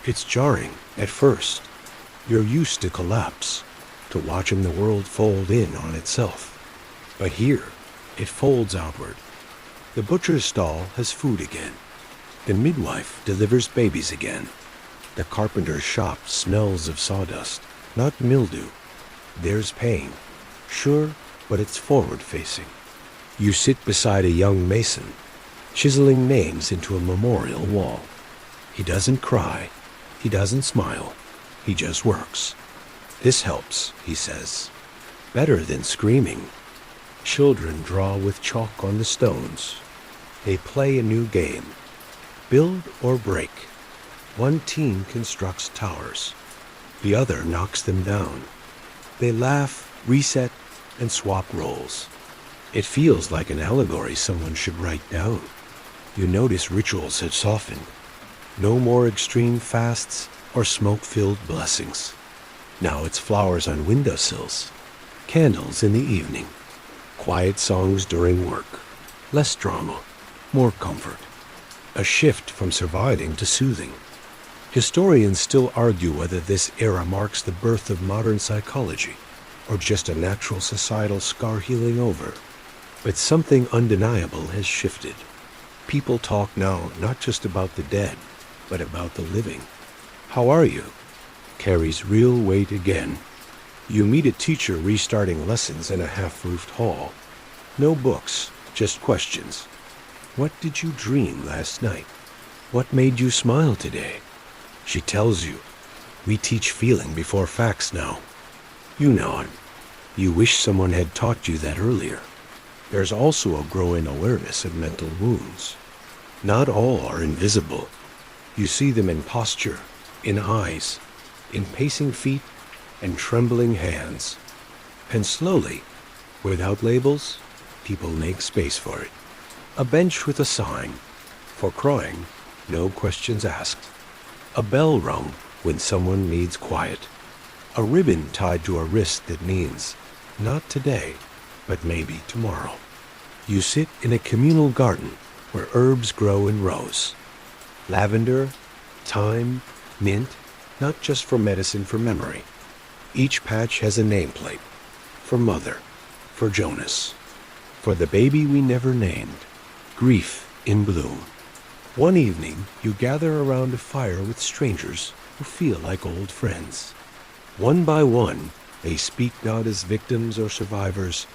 It's jarring at first. You're used to collapse, to watching the world fold in on itself. But here, it folds outward. The butcher's stall has food again. The midwife delivers babies again. The carpenter's shop smells of sawdust, not mildew. There's pain, sure, but it's forward-facing. You sit beside a young mason, chiseling names into a memorial wall. He doesn't cry. He doesn't smile. He just works. This helps, he says. Better than screaming. Children draw with chalk on the stones. They play a new game. Build or break. One team constructs towers. The other knocks them down. They laugh, reset, and swap roles. It feels like an allegory someone should write down. You notice rituals have softened. No more extreme fasts or smoke-filled blessings. Now it's flowers on windowsills, candles in the evening, quiet songs during work, less drama, more comfort. A shift from surviving to soothing. Historians still argue whether this era marks the birth of modern psychology or just a natural societal scar healing over. But something undeniable has shifted. People talk now not just about the dead, but about the living. How are you? Carries real weight again. You meet a teacher restarting lessons in a half-roofed hall. No books, just questions. What did you dream last night? What made you smile today? She tells you, we teach feeling before facts now. You nod. You wish someone had taught you that earlier. There's also a growing awareness of mental wounds. Not all are invisible. You see them in posture, in eyes, in pacing feet, and trembling hands. And slowly, without labels, people make space for it. A bench with a sign, for crying, no questions asked. A bell rung when someone needs quiet. A ribbon tied to a wrist that means, not today, but maybe tomorrow. You sit in a communal garden where herbs grow in rows. Lavender, thyme, mint, not just for medicine, for memory. Each patch has a nameplate. For Mother, for Jonas, for the baby we never named, grief in bloom. One evening, you gather around a fire with strangers who feel like old friends. One by one, they speak not as victims or survivors,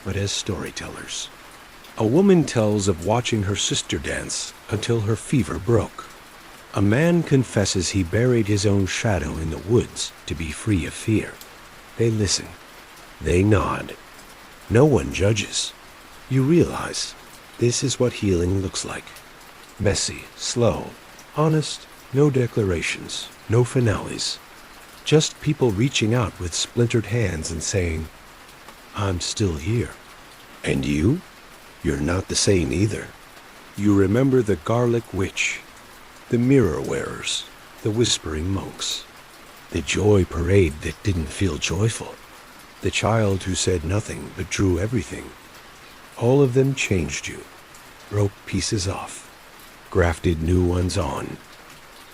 but as storytellers. A woman tells of watching her sister dance until her fever broke. A man confesses he buried his own shadow in the woods to be free of fear. They listen. They nod. No one judges. You realize this is what healing looks like. Messy, slow, honest, no declarations, no finales. Just people reaching out with splintered hands and saying, I'm still here. And you? You're not the same either. You remember the garlic witch, the mirror wearers, the whispering monks, the joy parade that didn't feel joyful, the child who said nothing but drew everything. All of them changed you, broke pieces off, grafted new ones on.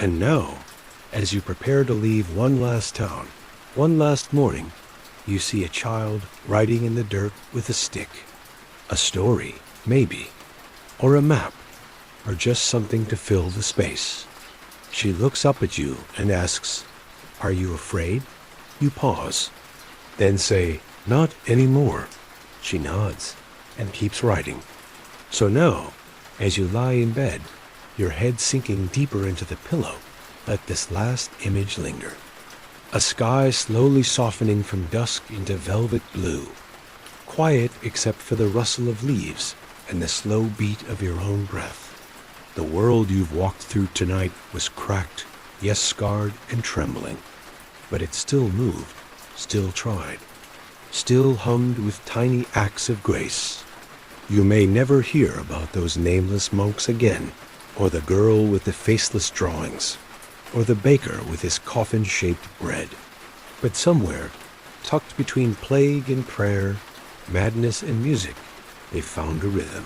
And now, as you prepare to leave one last town, one last morning, you see a child writing in the dirt with a stick. A story, maybe, or a map, or just something to fill the space. She looks up at you and asks, Are you afraid? You pause, then say, Not anymore. She nods and keeps writing. So now, as you lie in bed, your head sinking deeper into the pillow, let this last image linger. A sky slowly softening from dusk into velvet blue. Quiet except for the rustle of leaves and the slow beat of your own breath. The world you've walked through tonight was cracked, yes, scarred and trembling. But it still moved, still tried, still hummed with tiny acts of grace. You may never hear about those nameless monks again, or the girl with the faceless drawings, or the baker with his coffin-shaped bread. But somewhere, tucked between plague and prayer, madness and music, they found a rhythm.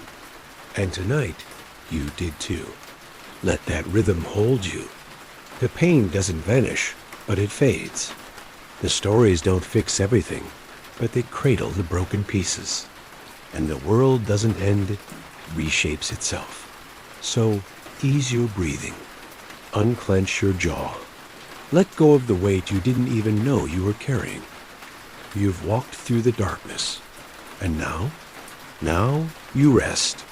And tonight, you did too. Let that rhythm hold you. The pain doesn't vanish, but it fades. The stories don't fix everything, but they cradle the broken pieces. And the world doesn't end, it reshapes itself. So ease your breathing. Unclench your jaw. Let go of the weight you didn't even know you were carrying. You've walked through the darkness. And now you rest.